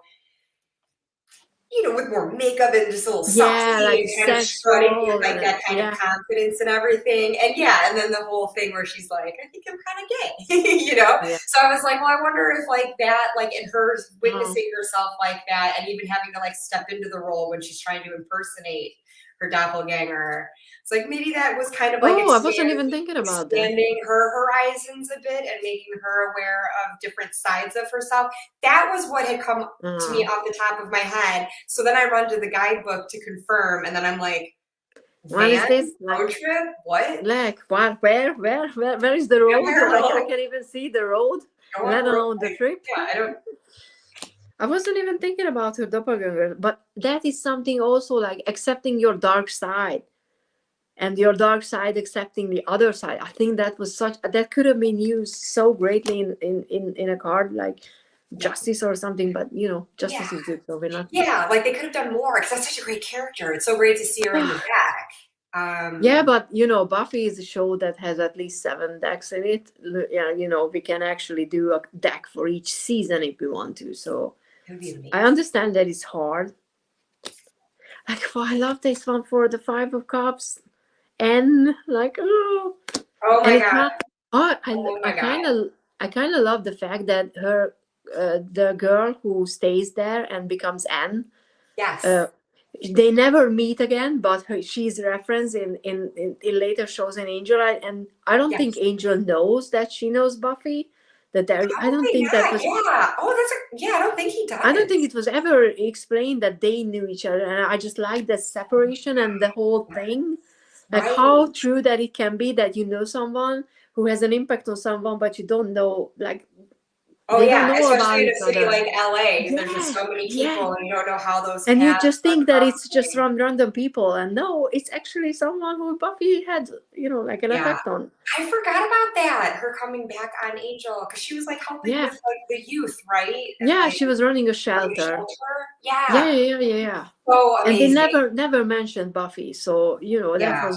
with more makeup and just a little Yeah, saucy like and kind of strutting with sexual, like and that kind of yeah, confidence and everything. And yeah, and then the whole thing where she's like, I think I'm kind of gay. yeah. So I was like, well, I wonder if like that, like in her Oh. witnessing herself like that and even having to like step into the role when she's trying to impersonate her doppelganger. It's like maybe that was kind of like Oh, I wasn't even thinking about that. expanding her horizons a bit and making her aware of different sides of herself. That was what had come to me off the top of my head. So then I run to the guidebook to confirm, and then I'm like, What is van, this? road trip, what? Like what? Where is the road? Like I can't even see the road, Go on let the road. alone the trip. Yeah, I don't. I wasn't even thinking about her doppelganger, but that is something also, like accepting your dark side, and your dark side accepting the other side. I think that could have been used so greatly in a card like Justice or something, but Yeah, Justice is good, so we're not. yeah, like they could have done more because that's such a great character. It's so great to see her in the back. Yeah, but Buffy is a show that has at least 7 decks in it. Yeah, we can actually do a deck for each season if we want to. So It would be amazing. I understand that it's hard. Like, I love this one for the 5 of Cups. Like, oh. Oh And my it god. I kind of love the fact that the girl who stays there and becomes Anne, Yes. they never meet again, but she's referenced in later shows in Angel, and I don't think Yes. Angel knows that she knows Buffy. I don't Probably think that not. was. Yeah. Oh, yeah. I don't think he does. I don't think it was ever explained that they knew each other, and I just like the separation and the whole thing, like Right. how true that it can be that someone who has an impact on someone, but you don't know, like Oh they don't yeah, know about especially in a each city other. like LA. There's just Yeah, so many yeah. people and you don't know how those And you paths just are think that it's just crossing. from random people, and no, it's actually someone who Buffy had, like an Yeah. effect on. I forgot about that. Her coming back on Angel because she was like helping Yeah, with like the youth, right? And yeah. like She was running a running a shelter. shelter. Yeah, Yeah. yeah, yeah, yeah. So And they amazing. never mentioned Buffy, so Yeah.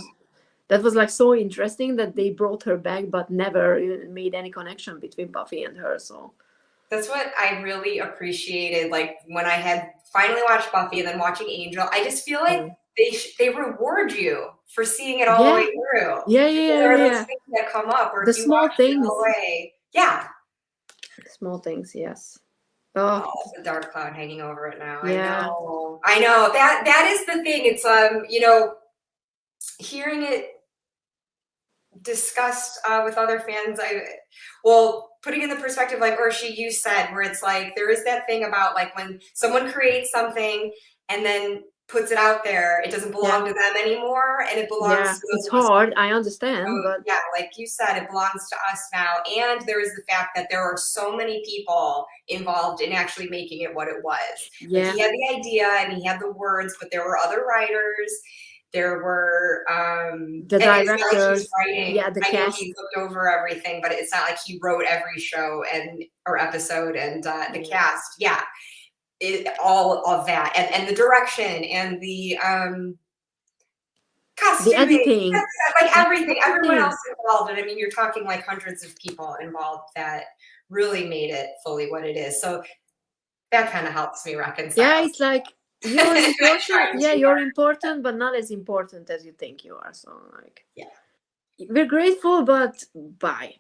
that was like so interesting that they brought her back, but never made any connection between Buffy and her. So That's what I really appreciated. Like when I had finally watched Buffy and then watching Angel, I just feel like mm. they reward you for seeing it all the way Yeah, through. yeah, Because yeah, there yeah, are those yeah. things that come up, or The if you small watch it all things, the way, yeah. small things. Yes. Oh, Oh, the dark cloud hanging over it now. I yeah, know. I know. That is the thing. It's hearing it discussed with other fans, putting in the perspective like Orsi, you said, where it's like there is that thing about like when someone creates something and then puts it out there, it doesn't belong yeah, to them anymore, and it belongs yeah. to those It's of us. hard. I understand, but Yeah, like you said, it belongs to us now. And there is the fact that there are so many people involved in actually making it what it was. Like yeah. he had the idea and he had the words, but there were other writers. There were, The and it's not like he's directors, writing. yeah, the I know cast. he looked over everything, but it's not like he wrote every show or episode and the cast. Yeah, all of that, and the direction and the The costuming, editing, like everything, everyone everything. else involved. And I mean, you're talking like hundreds of people involved that really made it fully what it is. So that kind of helps me Yeah, reconcile. it's like you're important. Trying Yeah, too you're hard. important, but not as important as you think you are. So, like, Yeah. we're grateful, but bye.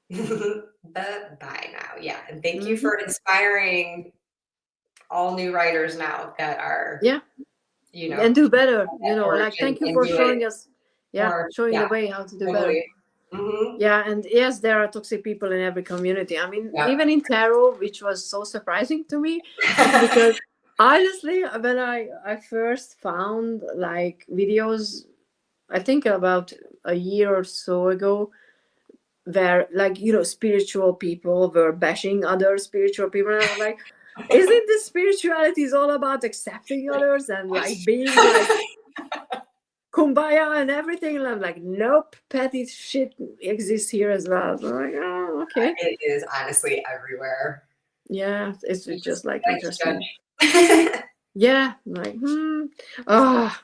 Bye now. Yeah. And thank you Hmm. for inspiring all new writers now that are, Yeah, you know, and do better. that torch Like, thank you and for do it showing us. Yeah, more. showing the Yeah, way how to do better. totally. Mm-hmm. Yeah, and yes, there are toxic people in every community. I mean, Yeah. even in tarot, which was so surprising to me, because honestly, when I first found like videos, I think about a year or so ago, where, like, spiritual people were bashing other spiritual people, and I was like, isn't this spirituality is all about accepting others and like being like kumbaya and everything? And I'm like, nope, petty shit exists here as well. So I'm like, oh, okay. It is honestly everywhere. Yeah, it's just like Like interesting. Yeah, like oh,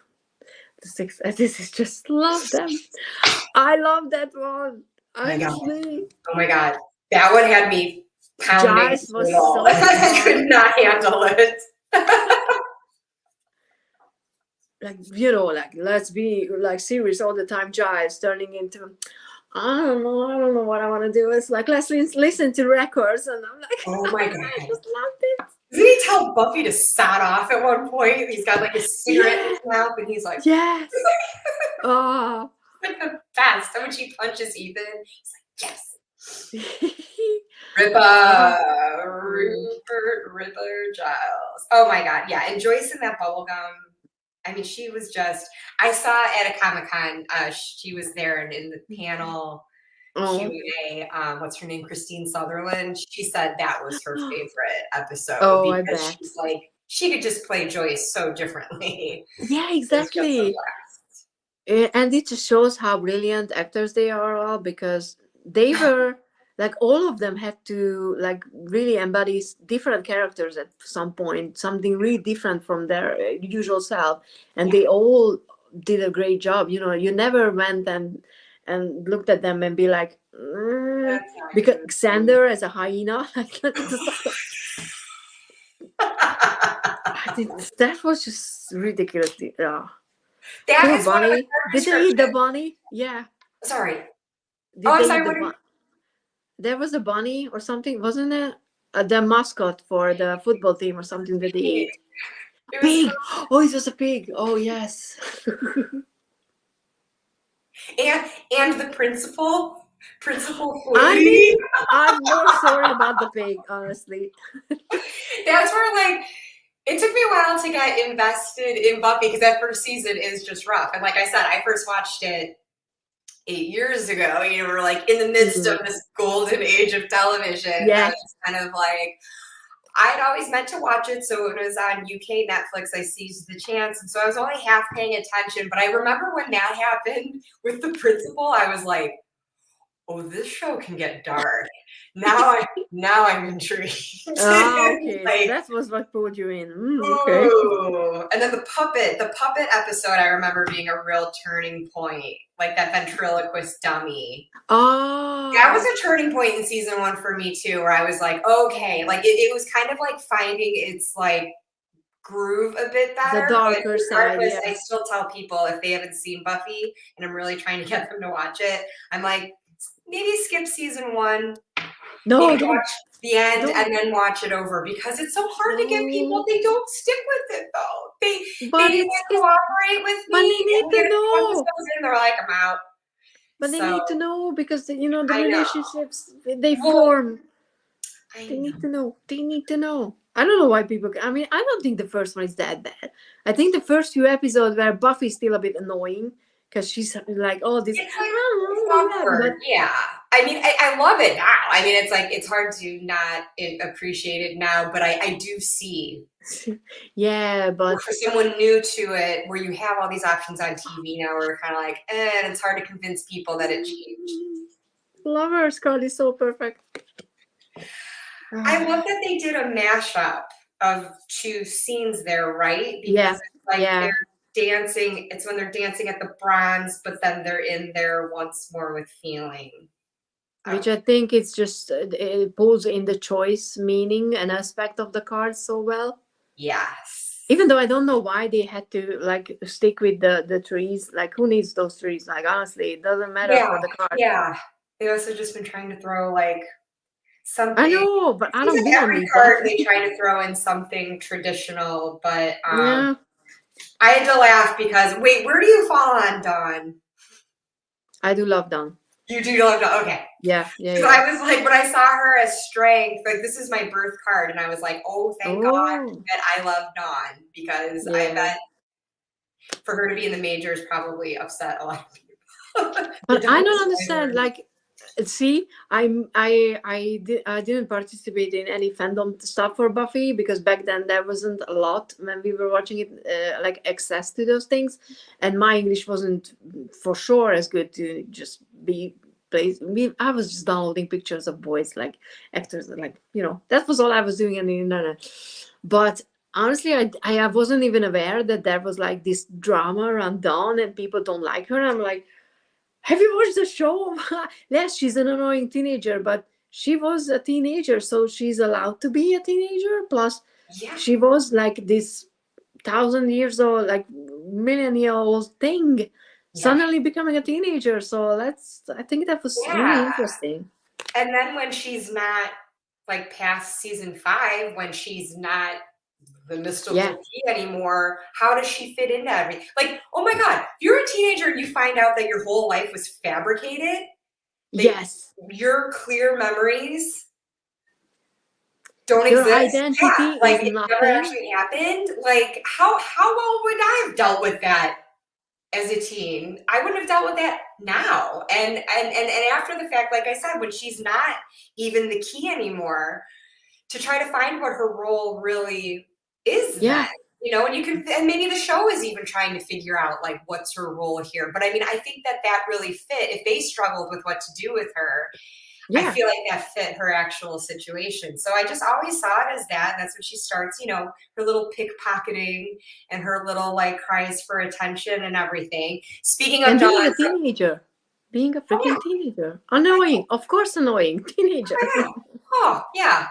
this is just love them. I love that one. Honestly, oh my god, that one had me pounding. Giles was so I could not handle it. Like, like, let's be like serious all the time. Giles turning into, I don't know what I want to do. It's like, let's listen to records, and I'm like, oh my god, I just loved it. Doesn't he tell Buffy to sod off at one point? He's got like a cigarette in his mouth, and he's like, yes. Oh, like the best. And when she punches Ethan, he's like, yes. Ripper Giles. Oh my god, yeah. And Joyce in that bubblegum. I mean, she was just. I saw at a Comic-Con. She was there, and in the panel Q&A, what's her name? Christine Sutherland. She said that was her favorite episode because she's like, she could just play Joyce so differently. Yeah, exactly. And it just shows how brilliant actors they are all, because they were like, all of them had to like really embody different characters at some point, something really different from their usual self, and they all did a great job. You never went and looked at them and be like, because Xander as a hyena, like, I think that was just ridiculous. Yeah. That is bunny. Did they eat the bunny? Yeah. Sorry. I'm sorry. There was a bunny or something, wasn't it? The mascot for the football team or something that they ate. Pig. Oh, it was a pig. Oh, yes. and the principal. I'm more sorry about the pig, honestly. That's where, like, it took me a while to get invested in Buffy, because that first season is just rough. And like I said, I first watched it 8 years ago. We're like in the midst of this golden age of television. Yeah. It's kind of like, I'd always meant to watch it, so when it was on UK Netflix, I seized the chance, and so I was only half paying attention. But I remember when that happened with the principal, I was like, oh, this show can get dark. Now I'm intrigued. Oh, okay. Like, that was what pulled you in. Okay. Ooh. And then the puppet episode, I remember being a real turning point, like that ventriloquist dummy. Oh. That was a turning point in season 1 for me too, where I was like, okay, like it was kind of like finding its like groove a bit better. The darker side. Yeah. I still tell people, if they haven't seen Buffy and I'm really trying to get them to watch it, I'm like, maybe skip season 1. No, maybe watch the end and then watch it over, because it's so hard to get people. They don't stick with it though. They didn't cooperate with me. But they need to know. They're like, I'm out. But they need to know, because the relationships they form. They need to know. They need to know. I don't know why people. I mean, I don't think the first one is that bad. I think the first few episodes where Buffy's still a bit annoying, because she's like, oh, this. It's awkward. Yeah. I mean, I love it now. I mean, it's like, it's hard to not appreciate it now, but I do see. Yeah, but for someone new to it, where you have all these options on TV now, where you're kind of like, and it's hard to convince people that it changed. Love her. Scott is so perfect. I love that they did a mashup of 2 scenes there, right? Because it's like they're dancing. It's when they're dancing at the bronze, but then they're in there once more with feeling. Which I think it's just, it pulls in the choice meaning and aspect of the cards so well. Yes. Even though I don't know why they had to like stick with the trees. Like, who needs those trees? Like, honestly, it doesn't matter for the card. Yeah. They also just been trying to throw like something. I know, but I don't. Every card they try to throw in something traditional, but I had to laugh because wait, where do you fall on Dawn? I do love Dawn. You do love Dawn, okay? Yeah. I was like, when I saw her as strength, like this is my birth card, and I was like, oh, thank God that I love Dawn, because I bet for her to be in the majors probably upset a lot of people. But I don't understand, like, See, I didn't participate in any fandom stuff for Buffy because back then there wasn't a lot when we were watching it, like access to those things, and my English wasn't for sure as good to just be placed. I was just downloading pictures of boys, like actors, like that was all I was doing on the internet. But honestly, I wasn't even aware that there was like this drama around Dawn and people don't like her. I'm like, have you watched the show? Yes, she's an annoying teenager, but she was a teenager, so she's allowed to be a teenager. Plus, Yeah. she was like this 1,000 years old, like million-year-old thing, Yeah. suddenly becoming a teenager. So I think that was really interesting. And then when she's not like past season 5, when she's not the mystical key anymore, how does she fit into everything? Like, oh my God, you're a teenager and you find out that your whole life was fabricated. Yes. Your clear memories don't your exist. identity like is it nothing. never actually happened. Like, how well would I have dealt with that as a teen? I wouldn't have dealt with that now. And after the fact, like I said, when she's not even the key anymore, to try to find what her role really is then. And maybe the show is even trying to figure out like what's her role here. But I mean, I think that really fit. If they struggled with what to do with her, I feel like that fit her actual situation. So I just always saw it as that. That's when she starts, her little pickpocketing and her little like cries for attention and everything. Speaking of and being Dawn, a teenager, being a freaking teenager, annoying, of course, annoying teenager. Oh, yeah.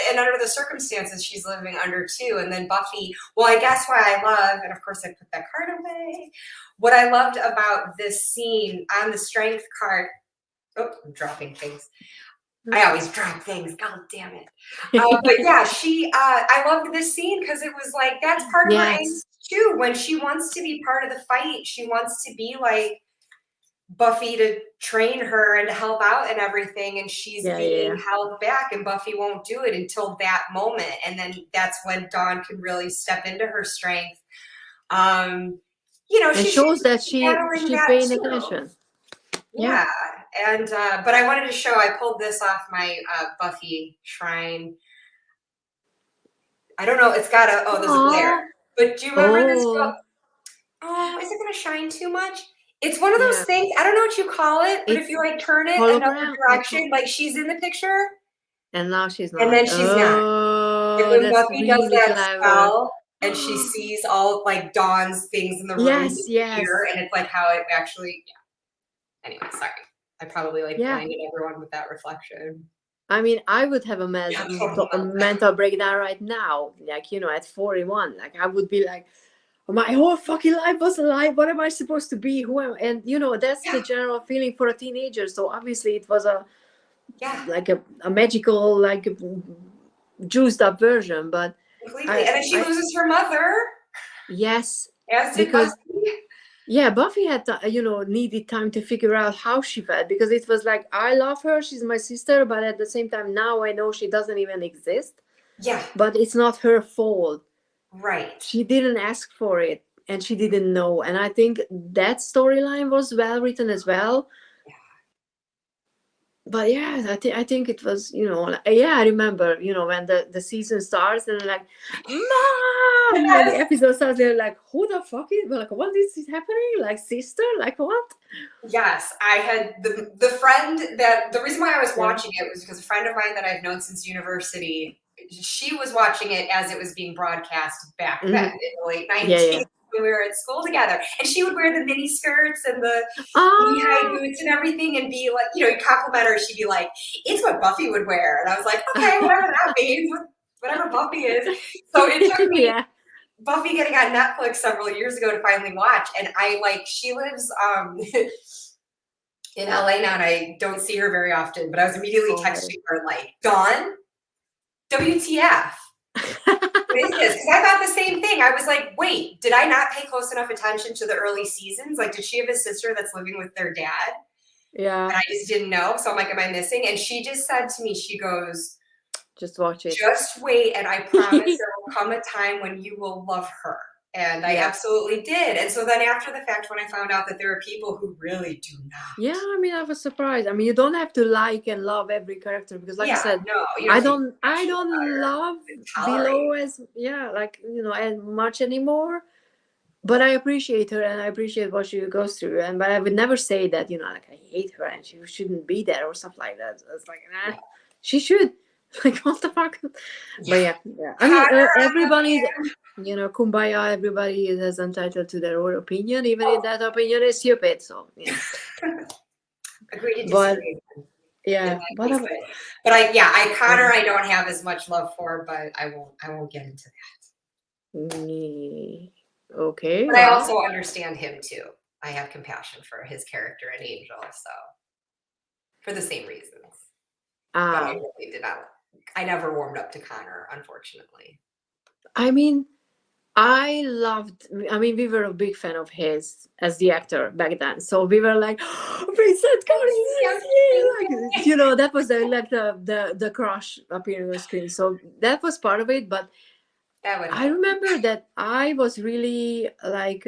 And under the circumstances she's living under too. And then Buffy, well, I guess what I love, and of course I put that card away. What I loved about this scene on the strength card, oh, I'm dropping things. I always drop things. God damn it. But yeah, I loved this scene because it was like, that's part of her angst too. When she wants to be part of the fight, she wants to be like Buffy to train her and to help out and everything, and she's being held back, and Buffy won't do it until that moment, and then that's when Dawn can really step into her strength. And she shows that she's paying attention. Yeah, and but I wanted to show. I pulled this off my Buffy shrine. I don't know. It's got there's a glare. But do you remember this book? Oh, is it going to shine too much? It's one of those things, I don't know what you call it, but if you like turn it another direction, like she's in the picture. And now she's not. And then she's not. And when Buffy does that spell and she sees all like Dawn's things in the room here, and it's like how it actually, Anyway, sorry. I probably like blinded everyone with that reflection. I mean, I would have a mental breakdown right now, like, at 41. Like, I would be like, my whole fucking life was a lie. What am I supposed to be? Who am I? And that's the general feeling for a teenager. So obviously it was a magical, like juiced up version. But completely. And then she loses her mother. Yes. As did Buffy. Yeah, Buffy had needed time to figure out how she felt, because it was like, I love her, she's my sister, but at the same time now I know she doesn't even exist. Yeah. But it's not her fault. Right. She didn't ask for it, and she didn't know. And I think that storyline was well written as well. Yeah. But yeah, I think it was, I remember, when the season starts and like, Mom! When the episode starts, they're like, who the fuck is, like, what is happening? Like, sister? Like, what? Yes, I had the friend that, the reason why I was watching it was because a friend of mine that I've known since university, she was watching it as it was being broadcast back then in the late 90s. When we were at school together, and she would wear the mini skirts and the knee-high boots and everything, and be like, you compliment her. She'd be like, "It's what Buffy would wear," and I was like, "Okay, whatever that means, whatever Buffy is." So it took me Buffy getting on Netflix several years ago to finally watch, and she lives in LA now, and I don't see her very often, but I was immediately texting her like, "Dawn, WTF? What is this?" Because I thought the same thing. I was like, wait, did I not pay close enough attention to the early seasons? Like, did she have a sister that's living with their dad? Yeah. And I just didn't know. So I'm like, am I missing? And she just said to me, she goes, just watch it. Just wait, and I promise there will come a time when you will love her. And I absolutely did. And so then after the fact, when I found out that there are people who really do not. Yeah, I mean, I was surprised. I mean, you don't have to like and love every character because, like I said, no, I don't love Willow as like as much anymore. But I appreciate her and I appreciate what she goes through. But I would never say that like I hate her and she shouldn't be there or stuff like that. It's like she should. Like what the fuck? But yeah. I mean, everybody's kumbaya. Everybody is entitled to their own opinion, even if that opinion is stupid. So yeah. Agree to disagree. Yeah, but Connor I don't have as much love for, but I won't get into that. Okay. But I also understand him too. I have compassion for his character in Angel, so for the same reasons. But I really did not. I never warmed up to Connor, unfortunately. I mean, we were a big fan of his as the actor back then. So we were like, Vincent Corleone, that was the crush appearing on screen. So that was part of it. But I remember that I was really like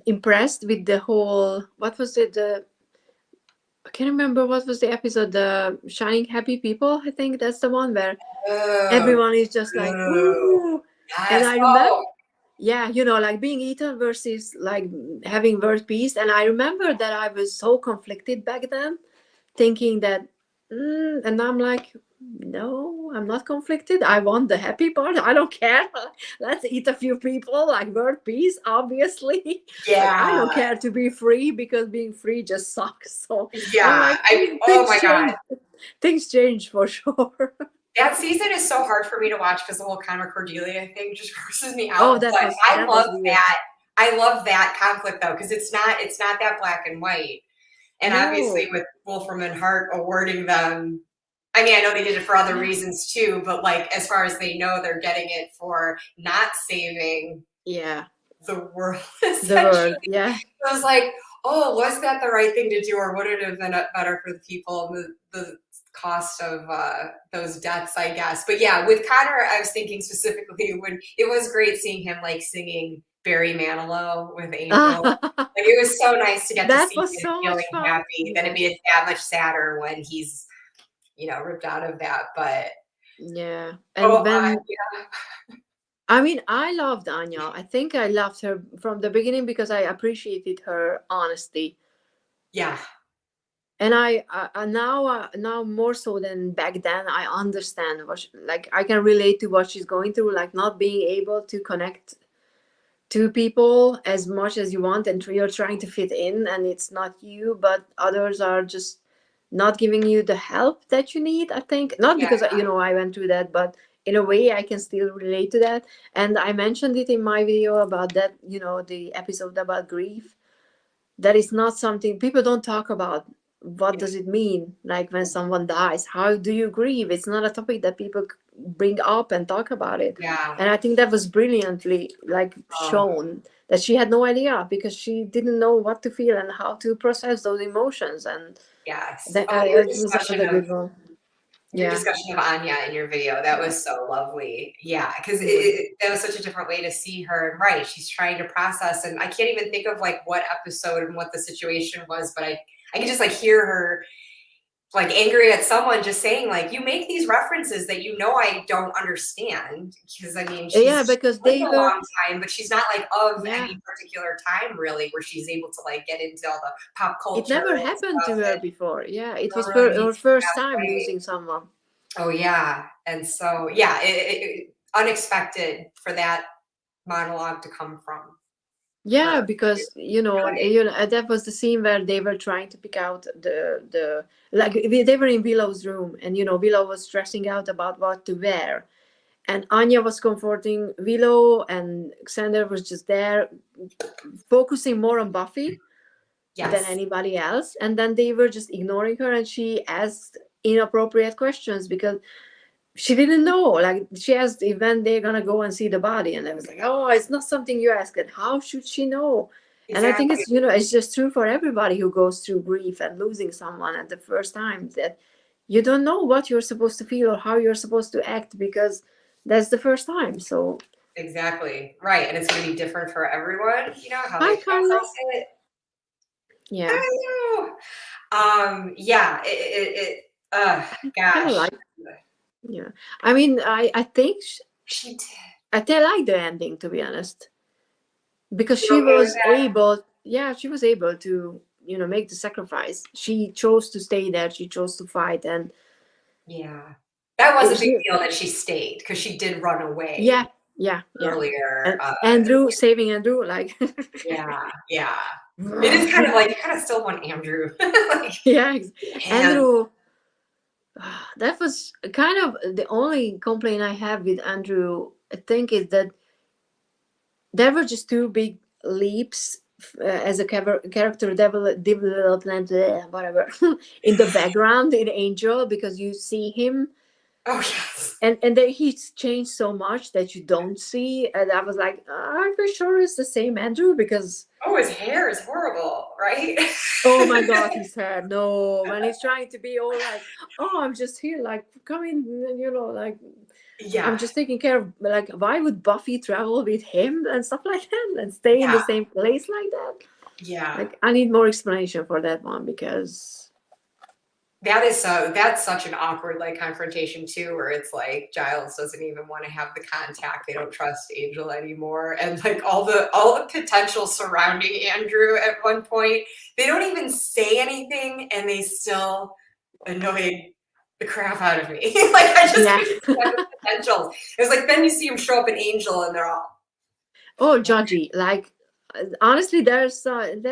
impressed with the whole, what was it? I can't remember what was the episode, the Shining Happy People. I think that's the one where everyone is just like, ooh. Yes. And I remember, like being eaten versus like having world peace. And I remember that I was so conflicted back then, thinking that, and I'm like, no, I'm not conflicted. I want the happy part. I don't care. Let's eat a few people, like world peace, obviously. Yeah. Like, I don't care to be free because being free just sucks. So I'm like, oh my God. Things change for sure. That season is so hard for me to watch because the whole Connor Cordelia thing just grosses me out. Oh, I love that. I love that conflict though, because it's not that black and white. And obviously with Wolfram and Hart awarding them, I mean, I know they did it for other reasons too, but like as far as they know, they're getting it for not saving the world. Yeah. So I was like, oh, was that the right thing to do, or would it have been better for the people? The cost of those deaths, I guess. But yeah, with Connor, I was thinking specifically when it was great seeing him like singing Barry Manilow with Angel. Like it was so nice to get to see him feeling happy. Then it'd be that much sadder when he's ripped out of that. But I mean, I loved Anya. I think I loved her from the beginning because I appreciated her honesty. Yeah. And I now more so than back then, I understand I can relate to what she's going through, like not being able to connect to people as much as you want, and you're trying to fit in, and it's not you, but others are just not giving you the help that you need. I think not because I went through that, but in a way I can still relate to that. And I mentioned it in my video about that, the episode about grief. That is not something people don't talk about. What does it mean, like when someone dies? How do you grieve? It's not a topic that people bring up and talk about it. And I think that was brilliantly shown that she had no idea because she didn't know what to feel and how to process those emotions. And it was another good one. Your discussion of Anya in your video, that was so lovely. Yeah, because that was such a different way to see her. And right, she's trying to process, and I can't even think of like what episode and what the situation was, but I can just like hear her like angry at someone just saying like, you make these references that I don't understand, because I mean she's because they a long time, but she's not like of any particular time really where she's able to like get into all the pop culture. It never happened to her before. It was her first time losing someone. Oh yeah. And so it unexpected for that monologue to come from. Yeah, because that was the scene where they were trying to pick out the they were in Willow's room, and Willow was stressing out about what to wear, and Anya was comforting Willow, and Xander was just there focusing more on Buffy than anybody else, and then they were just ignoring her, and she asked inappropriate questions because she didn't know. Like she asked when they're gonna go and see the body, and I was like, oh, it's not something you ask. And how should she know? And I think it's it's just true for everybody who goes through grief and losing someone at the first time, that you don't know what you're supposed to feel or how you're supposed to act because that's the first time. So Exactly. Right. And it's going to be different for everyone, you know, how Hi, they Carla. process it. Yeah, I don't know. Yeah, kind of gosh. like. Yeah, I mean, I think She did. I like the ending, to be honest, because You're she okay with was that? able. Yeah, she was able to, make the sacrifice. She chose to stay there. She chose to fight, and Yeah. That was a big she, deal that she stayed because she did run yeah, away yeah. earlier. And Andrew, saving Andrew, like, Yeah, yeah. It is kind of like you kind of still want Andrew. Like, yeah, and Andrew. That was kind of the only complaint I have with Andrew. I think is that there were just two big leaps as a character development, whatever, in the background in Angel, because you see him oh yes. and then he's changed so much that you don't see. And I was like, are we sure it's the same Andrew? Because Oh, his hair is horrible, right? oh my god, he said no when he's trying to be all like, oh, I'm just here, like, come in, like, I'm Yeah, just taking care of, like, why would Buffy travel with him and stuff like that and stay in yeah, the same place like that? yeah. Like, I need more explanation for that one, because That's such an awkward like confrontation too, where it's like Giles doesn't even want to have the contact. They don't trust Angel anymore, and like all the potential surrounding Andrew at one point, they don't even say anything, and they still annoyed the crap out of me. Like I just yeah. couldn't stand the potentials. It's like then you see him show up in Angel, and they're all Oh, judgy, like, honestly, there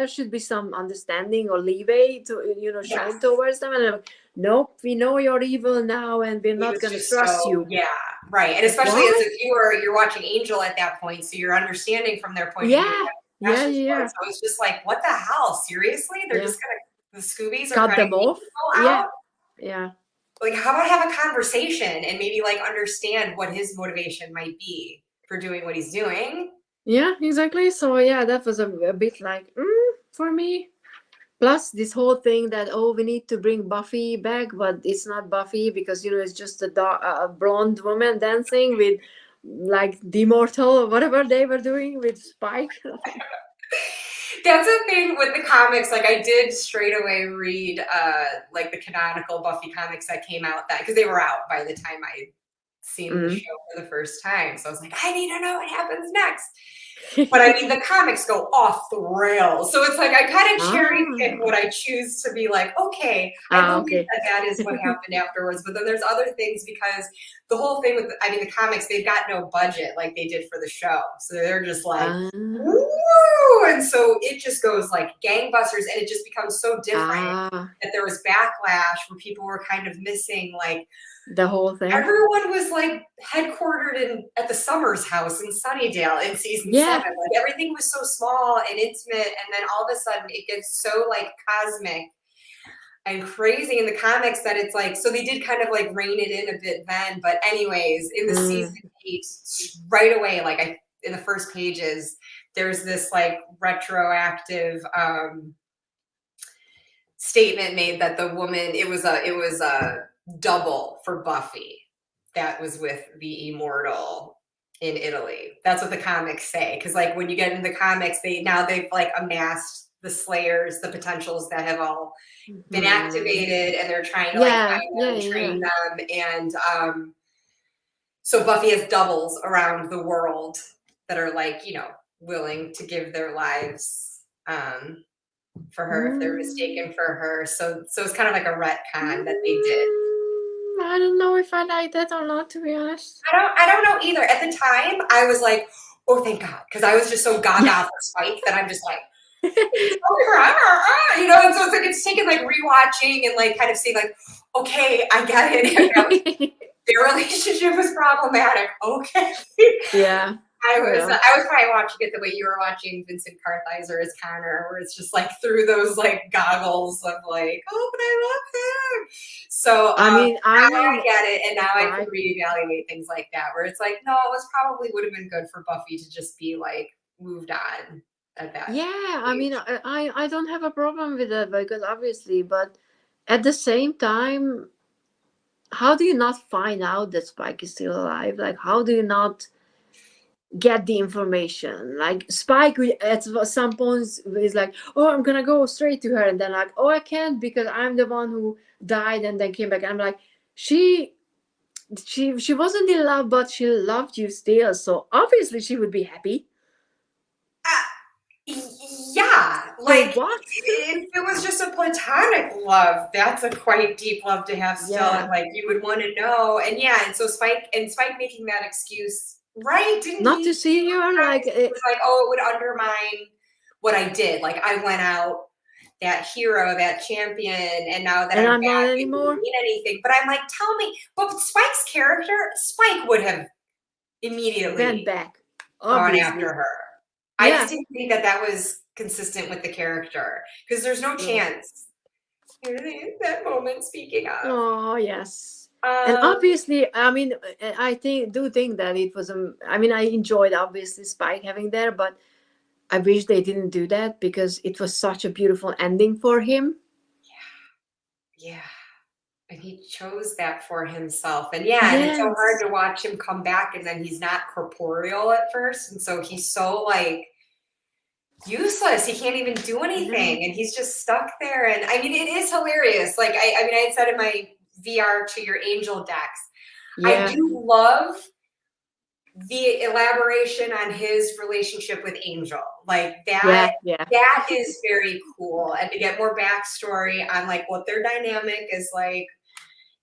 should be some understanding or leeway to, yes. shown towards them, and like, nope, we know you're evil now and we're He not was gonna just trust so you. yeah, right, and Like, especially as what? a viewer, you're watching Angel at that point, so you're understanding from their point of view Yeah, what yeah, Ash's yeah, was. So it's just like, what the hell? Seriously? They're yeah. just gonna the Scoobies are Cut cutting them off. Angel Yeah, out? yeah. Like, how about have a conversation and maybe like understand what his motivation might be for doing what he's doing? Yeah, exactly. So yeah, that was a bit like, for me. Plus this whole thing that, oh, we need to bring Buffy back, but it's not Buffy because it's just a blonde woman dancing with, like, the immortal or whatever they were doing with Spike. That's a thing with the comics. Like I did straight away read like the canonical Buffy comics that came out that because they were out by the time I seen the show Mm. for the first time. So I was like, I need to know what happens next. But I mean, the comics go off the rails. So it's like I kind of cherry pick what ah, I choose to be like, okay, I believe okay. that that is what happened afterwards. But then there's other things because the whole thing with, I mean, the comics, they've got no budget like they did for the show. So they're just like, Ah, woo! And so it just goes like gangbusters and it just becomes so different ah, that there was backlash where people were kind of missing like, the whole thing. everyone was like headquartered in at the Summers house in Sunnydale in season Yeah. 7. Like everything was so small and intimate, and then all of a sudden it gets so like cosmic and crazy in the comics that it's like so they did kind of like rein it in a bit then. But anyways, in the Mm. season 8, right away, like in the first pages, there's this like retroactive statement made that the woman it was a double for Buffy that was with the immortal in Italy. That's what the comics say. Because like when you get into the comics, they've like amassed the slayers, the potentials that have all been Mhm. activated, and they're trying to like Yeah, find yeah, them and yeah. train them. And so Buffy has doubles around the world that are like, willing to give their lives for her if they're Mm. mistaken for her. So it's kind of like a retcon that they did. I don't know if I like that or not, to be honest. I don't know either. At the time, I was like, oh, thank God, because I was just so Yeah. gaga for Spike that I'm just like, it's only forever, and so it's like it's taken like rewatching and like kind of seeing like, okay, I get it. Their relationship was problematic. Okay. Yeah. Yeah. I was probably watching it the way you were watching Vincent Kartheiser as Connor, where it's just like through those like goggles of like, oh, but I love him. So I mean, I now I mean, get it, and now I can Spike. reevaluate things like that, where it's like, no, it was probably would have been good for Buffy to just be like moved on at that Yeah, I mean, age. I don't have a problem with that because obviously, but at the same time, how do you not find out that Spike is still alive? Like, how do you not get the information. Like Spike at some points is like, oh, I'm gonna go straight to her, and then like, oh, I can't because I'm the one who died and then came back. I'm like, she she wasn't in love, but she loved you still, so obviously she would be happy. Yeah, So like what? if it was just a platonic love, that's a quite deep love to have still, Yeah. and like you would want to know. And yeah, and so Spike making that excuse, right? Didn't Not to he? see her like It was like, oh, it would undermine what I did. Like I went out that hero, that champion, and now that and I'm I'm not back, it anymore. doesn't mean anything. But I'm like, tell me, but Spike's character, Spike would have Went immediately back, gone obviously. after her. I Yeah. just didn't think that was consistent with the character because there's no chance. That moment, speaking of. Oh yes. And obviously, I mean, I do think that it was I mean, I enjoyed obviously Spike having there, but I wish they didn't do that because it was such a beautiful ending for him. Yeah. And he chose that for himself. And yeah, and it's so hard Yes. to watch him come back and then he's not corporeal at first. And so he's so like useless. He can't even do anything. And he's just stuck there. And I mean, it is hilarious. Like I mean, I had said in my VR to your angel decks, I Yeah. do love the elaboration on his relationship with Angel. Like Yeah. Yeah. that is very cool. And to get more backstory on like what their dynamic is like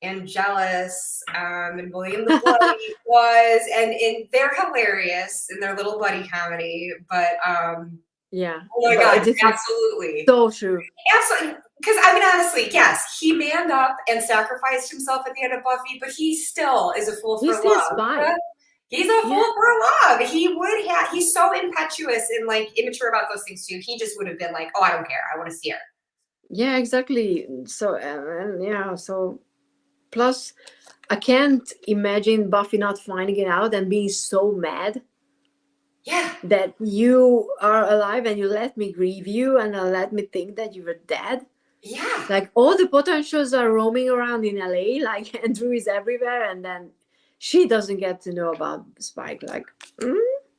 and jealous, and William the Bloody was, and they're hilarious in their little buddy comedy. But Yeah. oh my But god, this is absolutely, so true. absolutely. Because I mean, honestly, yes, he manned up and sacrificed himself at the end of Buffy, but he still is a fool He's for still love. Spike. He's a Yeah. fool for love. He would have. He's so impetuous and like immature about those things too. He just would have been like, "Oh, I don't care. I want to see her." Yeah, exactly. So and yeah, so plus I can't imagine Buffy not finding it out and being so mad. Yeah. That you are alive and you let me grieve you and let me think that you were dead. Yeah. Like all the potentials are roaming around in LA, like Andrew is everywhere, and then she doesn't get to know about Spike. Like,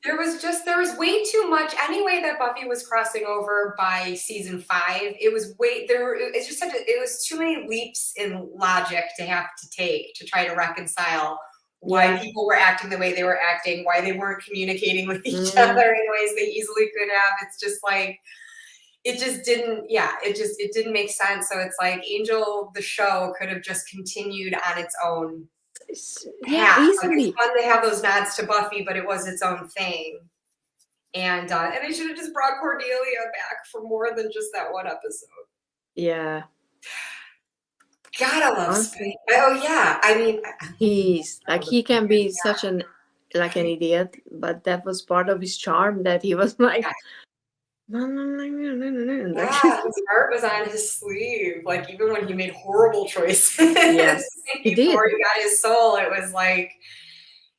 There was way too much. Anyway, that Buffy was crossing over by season 5, it was way there. It just it was too many leaps in logic to have to take to try to reconcile why people were acting the way they were acting, why they weren't communicating with each other in ways they easily could have. It's just like it just didn't. Yeah, it didn't make sense. So it's like Angel, the show, could have just continued on its own. Yeah, easily. Like it's fun to have those nods to Buffy, but it was its own thing. And they should have just brought Cordelia back for more than just that one episode. Yeah. Gotta love Spike. Oh yeah, I mean, he's like he can be such an idiot, but that was part of his charm that he was like. Yeah, his heart was on his sleeve. Like even when he made horrible choices, yes, he did. Before he got his soul, it was like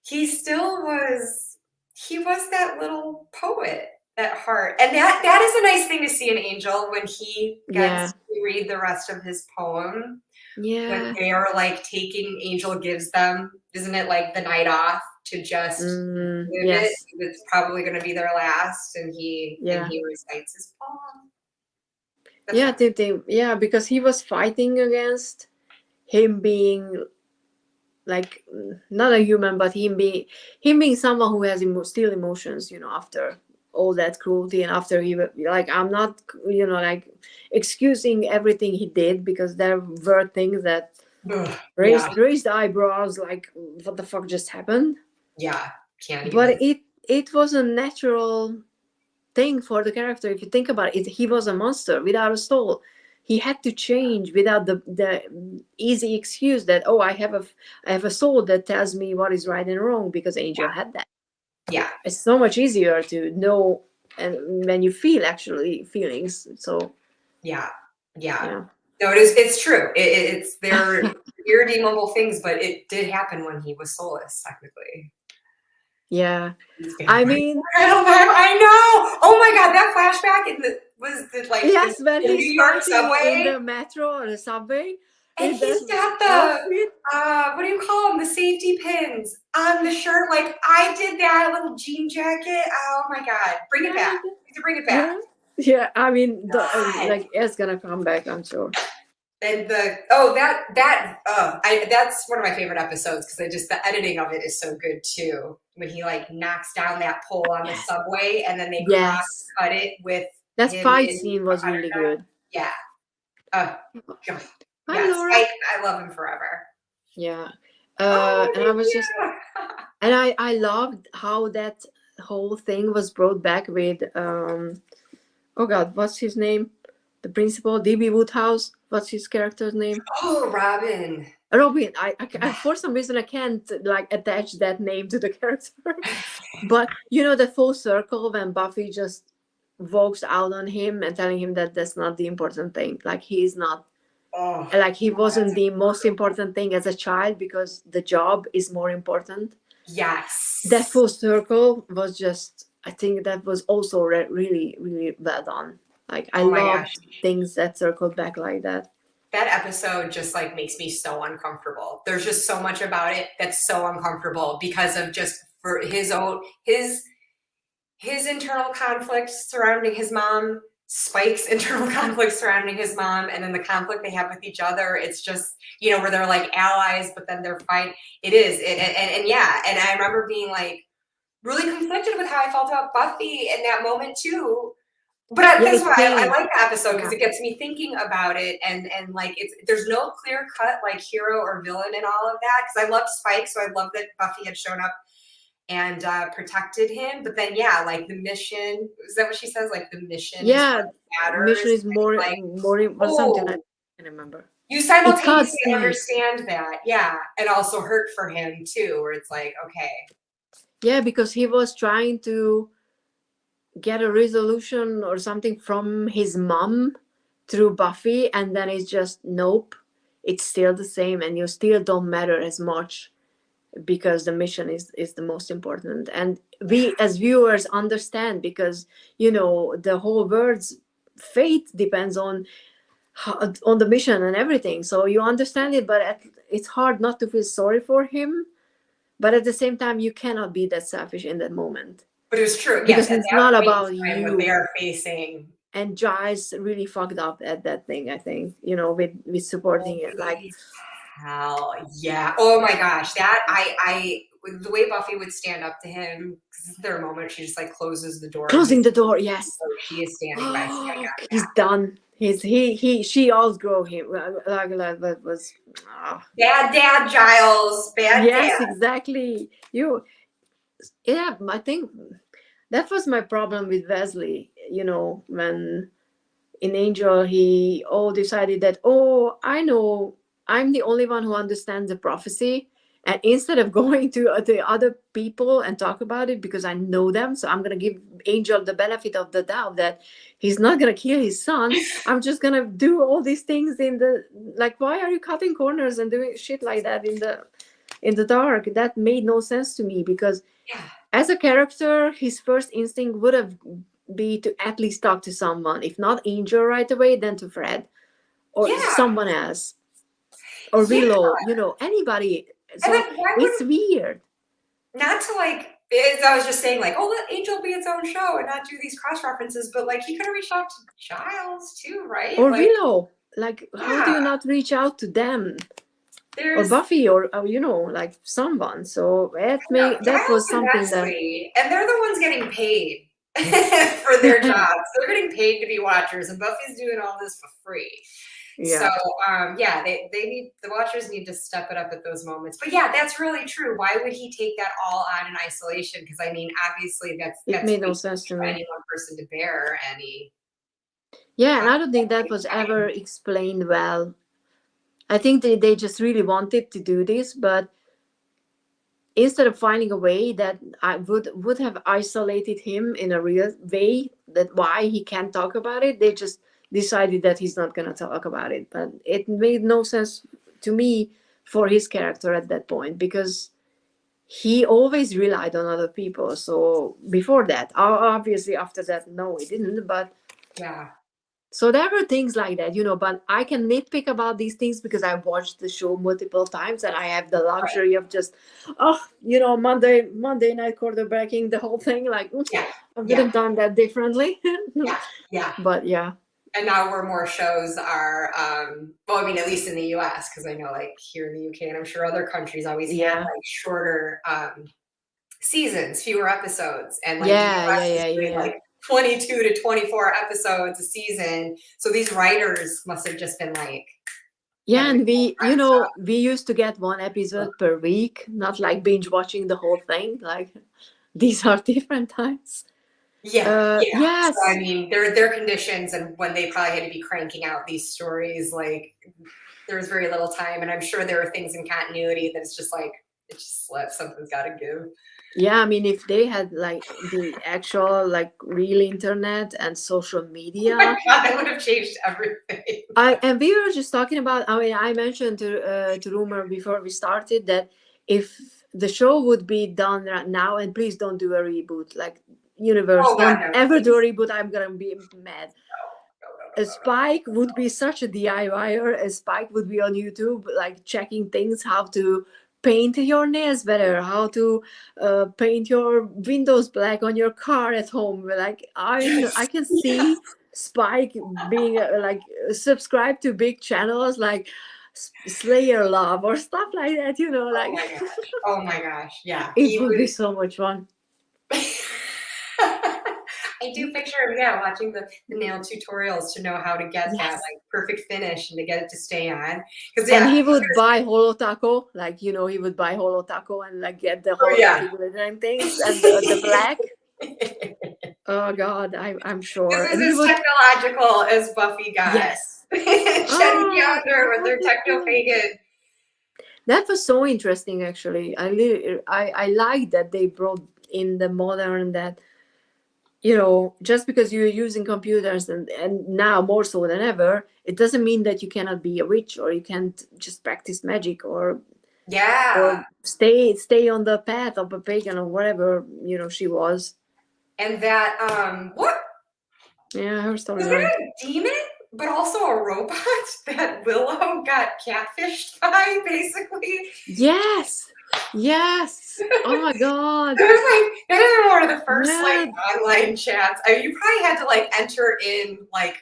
he still was. He was that little poet at heart, and that is a nice thing to see in Angel when he gets to read the rest of his poem. Yeah, when they are like taking Angel gives them, isn't it like the night off to just live it? It's probably going to be their last, and he recites his poem. That's because he was fighting against him being like not a human, but him being someone who has still emotions, after all that cruelty, and after he like I'm not like excusing everything he did, because there were things that raised eyebrows, like what the fuck just happened. But it was a natural thing for the character. If you think about it, he was a monster without a soul. He had to change without the easy excuse that, oh, I have a soul that tells me what is right and wrong, because Angel had that. Yeah, it's so much easier to know, and when you feel actually feelings. So yeah. No, it's true. It's they're irredeemable things, but it did happen when he was soulless, technically. Yeah, I mean, I know. Oh my god, that flashback was like yes, when in he's New York fighting subway in the metro or the subway, And with that he's got outfit. what do you call them? The safety pins on the shirt. Like I did that little jean jacket. Oh my God. Bring it back. You have to bring it back. Yeah, yeah. I mean, God. like it's gonna come back, I'm sure. And that's one of my favorite episodes because the editing of it is so good too. When he like knocks down that pole on the Yes, subway and then they cross yes. cut it with That him fight in scene was really America. good. Yeah. Oh God. Hi, Yeah, Laura. Spike, I love him forever. Yeah. Oh, And I was just, and I loved how that whole thing was brought back with oh God, what's his name? The principal, D.B. Woodhouse. What's his character's name? Oh, Robin. Robin. I for some reason I can't like attach that name to the character. But you know the full circle when Buffy just walks out on him and telling him that that's not the important thing. Like he's not, Oh, like he wasn't that's the most important thing as a child because the job is more important. yes. That full circle was just, I think that was also really really well done. Like I Oh my loved gosh. things that circled back like that. That episode just like makes me so uncomfortable. There's just so much about it that's so uncomfortable because of just for his internal conflict surrounding his mom, Spike's internal conflict surrounding his mom, and then the conflict they have with each other. It's just, where they're like allies, but then they're fighting. It is. And yeah, and I remember being like really conflicted with how I felt about Buffy in that moment too. But Yeah, that's it's why I same. like the episode because Yeah. it gets me thinking about it and like there's no clear cut like hero or villain in all of that because I loved Spike, so I love that Buffy had shown up and protected him. But then yeah, like the mission, is that what she says? Like the mission is Yeah, what matters. mission is more Like, or something I oh, can remember. you It got simultaneously deep. understand that, yeah, and also hurt for him too, where it's like, okay. Yeah, because he was trying to get a resolution or something from his mom through Buffy, and then it's just nope, it's still the same, and you still don't matter as much because the mission is the most important. And we as viewers understand because the whole world's fate depends on the mission and everything, so you understand it, but it's hard not to feel sorry for him, but at the same time you cannot be that selfish in that moment But it was true, yes, because at it's that not point about in time what they you. are facing. And Giles really fucked up at that thing, I think, with supporting it. Like, Hell yeah. Oh my gosh. That I the way Buffy would stand up to him, because there a moment she just like closes the door and closing the door, yes. she is standing by his side. Oh, he's done. She outgrew him. Like that was. Bad dad, Giles. Bad Yes, dad. exactly. Yeah, I think that was my problem with Wesley. When in Angel, he all decided that, oh, I know, I'm the only one who understands the prophecy. And instead of going to the other people and talk about it because I know them, so I'm going to give Angel the benefit of the doubt that he's not going to kill his son. I'm just going to do all these things like, why are you cutting corners and doing shit like that in the dark? That made no sense to me because as a character, his first instinct would have be to at least talk to someone, if not Angel right away, then to Fred or someone else or Willow, anybody. So it's weird. Not to like, as I was just saying, like, oh, let Angel be its own show and not do these cross references, but like he could have reached out to Giles too, right? Or like, Willow. Like, how do you not reach out to them? Or Buffy, or like someone. So that was something that. And they're the ones getting paid for their jobs. They're getting paid to be watchers, and Buffy's doing all this for free. Yeah. So they need, the watchers need to step it up at those moments. But yeah, that's really true. Why would he take that all on in isolation? Because I mean, obviously that's made no sense to me. Any one person to bear any. Yeah, and I don't think that was ever explained well. I think they just really wanted to do this, but instead of finding a way that I would have isolated him in a real way, that why he can't talk about it, they just decided that he's not going to talk about it. But it made no sense to me for his character at that point because he always relied on other people. So before that, obviously after that, no, he didn't. But yeah, So there were things like that, but I can nitpick about these things because I watched the show multiple times and I have the Right. luxury of just, Monday night quarterbacking the whole thing. Like, oops, Yeah. I would Yeah. have done that differently. Yeah. Yeah. But yeah. And now where more shows are, well, I mean, at least in the US, because I know like here in the UK and I'm sure other countries always had Yeah. like shorter seasons, fewer episodes. And like the Yeah. US Yeah. is Yeah. doing Yeah. like 22 to 24 episodes a season. So these writers must have just been like, Yeah, having and we, stuff. we used to get one episode per week, not like binge watching the whole thing. Like these are different times. Yeah, yeah. So I Yes. mean, their conditions and when they probably had to be cranking out these stories, like there was very little time, and I'm sure there were things in continuity that's just like it just slips. Something's got to give. Yeah, I mean, if they had like the actual like real internet and social Oh my media, God, that would have changed everything. and we were just talking about. I mean, I mentioned to Rumer before we started that if the show would be done right now, and please don't do a reboot, like universe, Oh God, don't no, ever please. do a reboot. I'm gonna be mad. No, no, A no, no, no, Spike would be such a DIYer. A Spike would be on YouTube, like checking things, how to paint your nails better, how to paint your windows black on your car at home. Like I Yes. can Yes. see Spike being like subscribed to big channels like Slayer Love or stuff like that. Oh Like my gosh. Oh my gosh. Yeah, it he would be would. so much fun. I do picture him, yeah, watching the nail tutorials to know how to get that Yes. like perfect finish and to get it to stay on. Because And yeah, he would buy holo taco, like he would buy holo taco and like get the oh yeah. holographic glittering things and the black. Oh God, I'm This sure. is And he as would, technological as Buffy got. yes. Jen Oh, Calendar with their techno pagan. that was so interesting. Actually, I like that they brought in the modern that just because you're using computers and now more so than ever, it doesn't mean that you cannot be a witch or you can't just practice magic or Yeah. stay on the path of a pagan or whatever she was. And that what Yeah, her was there storyline. a demon but also a robot that Willow got catfished by basically? Yes, yes. Oh my God. It was like that is one of the first like Yeah, online chats. I mean, you probably had to like enter in like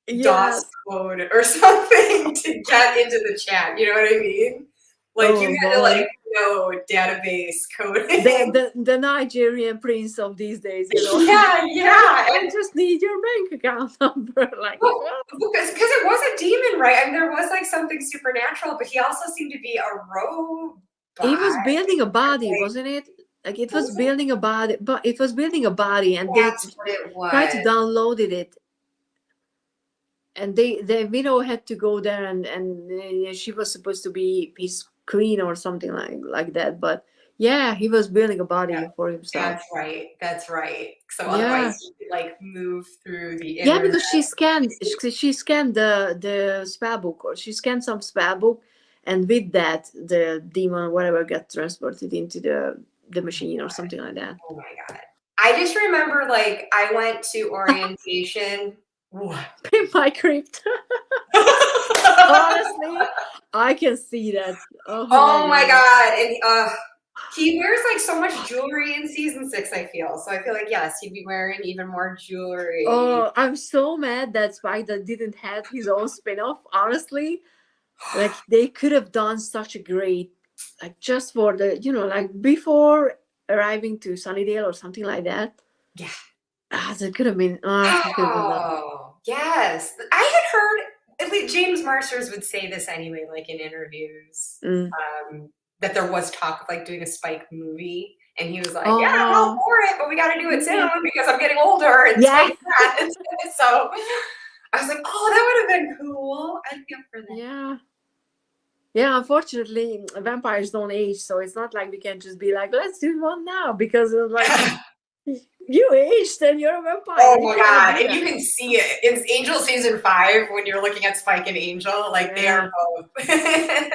DOS yes. code or something to get into the chat. You know what I mean? Like you Oh had to like boy. know database The, coding. the Nigerian prince of these days. Yeah, yeah. I just need your bank account number. Like, Well, what? because it was a demon, right? And there was like something supernatural, but he also seemed to be a robot. He was building a body, Like, wasn't it? Like it was was it? building a body, but it was building a body, and they That's what it tried to was. downloaded it, and the widow had to go there, and she was supposed to be his queen or something like that. But yeah, he was building a Yeah, body for himself. that's right. That's right. So otherwise, Yeah, you could like move through the yeah, internet. because she scanned the spell book, or she scanned some spell book, and with that, the demon or whatever got transported into the machine or something like that. Oh my God. I just remember like I went to orientation. What? In my crypt. Honestly, I can see that. Oh my Oh my God. God. And he wears like so much jewelry in season 6, I feel. So I feel like yes, he'd be wearing even more jewelry. Oh, I'm so mad that Spider didn't have his own spin-off. Honestly, like they could have done such a great, like just for the, like before arriving to Sunnydale or something like that. Yeah. That could have been. It could have been done. Oh, yes. I had heard, at least James Marsters would say this anyway, like in interviews, Mm. that there was talk of like doing a Spike movie. And he was like, yeah, I'm all Oh, for it, but we got to do it soon because I'm getting older and yeah, so I was like, oh, that would have been cool. I'd be up for that. yeah. Yeah, unfortunately, vampires don't age, so it's not like we can just be like, let's do one now because it's like you aged and you're a vampire. Oh You my cannot God. do And you that. can see it. It's Angel season 5 when you're looking at Spike and Angel. Like they Yeah. are both.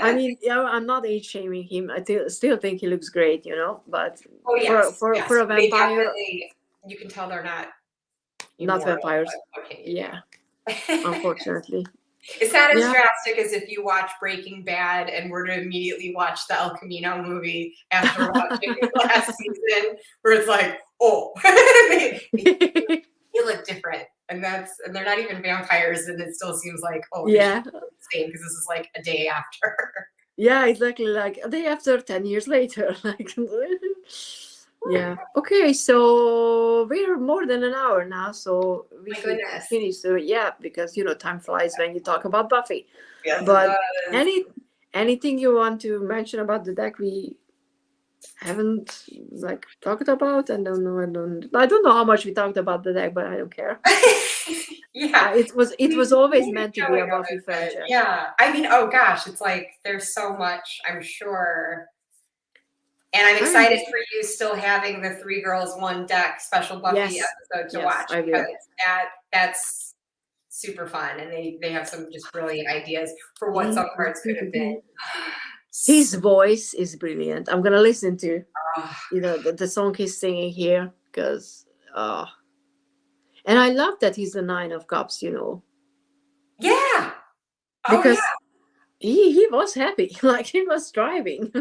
I mean, I'm not age shaming him. I still think he looks great, but Oh yes. for Yes. a They vampire, definitely, you can tell they're not not immortal, vampires. but what can you do? Yeah. unfortunately. It's not as Yeah. drastic as if you watch Breaking Bad and were to immediately watch the El Camino movie after watching last season, where it's like, oh, they look different, and they're not even vampires, and it still seems like, oh, they should Yeah. be the same because this is like a day after. Yeah, exactly. Like a day after, 10 years later. Like, yeah. Okay, so we're more than an hour now, so we My should goodness. finish. So yeah, because time flies when you talk about Buffy. Yes, But it does. anything you want to mention about the deck we haven't like talked about? I don't know. I don't know how much we talked about the deck, but I don't care. Yeah. It was We always made a meant to be showing a of Buffy it, but franchise. yeah. I mean, oh gosh, it's like there's so much, I'm sure. And I'm excited for you still having the 3 Girls 1 Deck special Buffy episode to watch, I because will. that's super fun, and they have some just brilliant ideas for what some cards could have been. His voice is brilliant. I'm gonna listen to Oh, the song he's singing here because and I love that he's the 9 of Cups. yeah. Oh yeah. Because he was happy, like he was striving.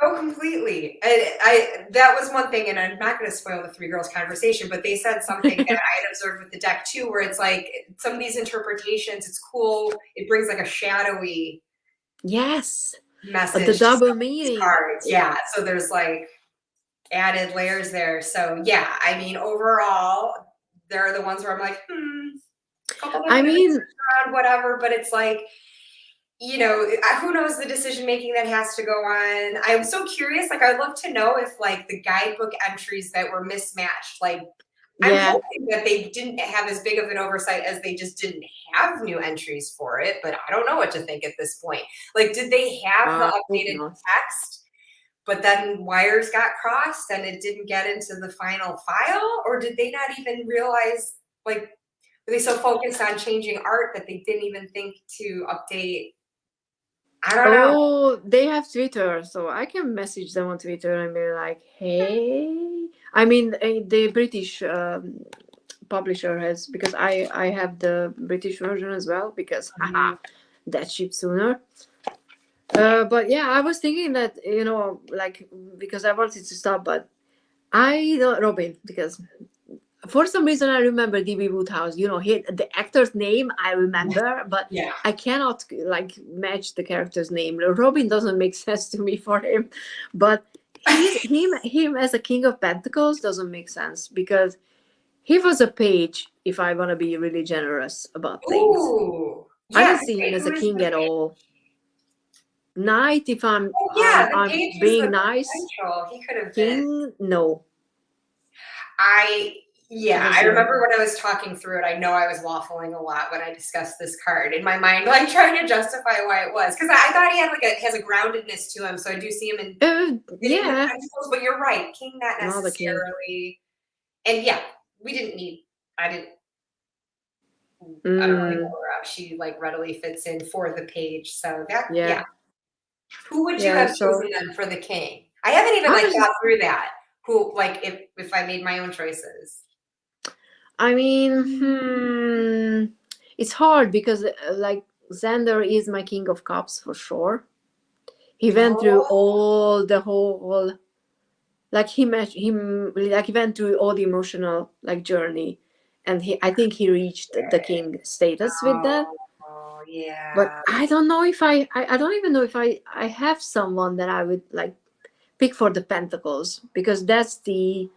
Oh, completely. I that was one thing, and I'm not going to spoil the 3 Girls conversation, but they said something that I had observed with the deck too, where it's like some of these interpretations, it's cool. It brings like a shadowy Yes, message the to some double of these meaning. cards. Yeah, so there's like added layers there. So yeah, I mean, overall, they're the ones where I'm like, couple I mean, around, whatever, but it's like, who knows the decision making that has to go on. I'm so curious. Like, I'd love to know if like the guidebook entries that were mismatched, like I'm yeah. hoping that they didn't have as big of an oversight as they just didn't have new entries for it, but I don't know what to think at this point. Like, did they have the Hope updated not. text, but then wires got crossed and it didn't get into the final file? Or did they not even realize, like, were they so focused on changing art that they didn't even think to update? I don't know. Oh, they have Twitter, so I can message them on Twitter and be like, "Hey." I mean, the British publisher has, because I have the British version as well, because that shipped sooner. But yeah, I was thinking that like, because I wanted to stop, but I don't, Robin, because for some reason I remember DB Woodhouse. The actor's name I remember, but Yeah. I cannot like match the character's name. Robin doesn't make sense to me for him, but him as a King of Pentacles doesn't make sense because he was a page. If I want to be really generous about things, Ooh. I Yeah. don't see him as a king at all. Knight, if I'm Oh yeah, the I'm page was being the nice. potential. He could have been. King, no. I don't remember when I was talking through it, I know I was waffling a lot when I discussed this card in my mind, like trying to justify why it was. Because I thought he had has a groundedness to him. So I do see him in yeah. Pentacles, but you're right. King not Not a king. necessarily. And yeah, we didn't need I didn't I don't really know her up. She like readily fits in for the page. So that Yeah. Who would you have chosen then for the king? I haven't even thought through that. Who, like, if I made my own choices? I mean, it's hard because like Xander is my King of Cups for sure. He went through the whole, like he went through all the emotional like journey, and I think he reached the king status with that. Oh yeah. But I don't know if I don't even know if I have someone that I would like pick for the Pentacles, because that's the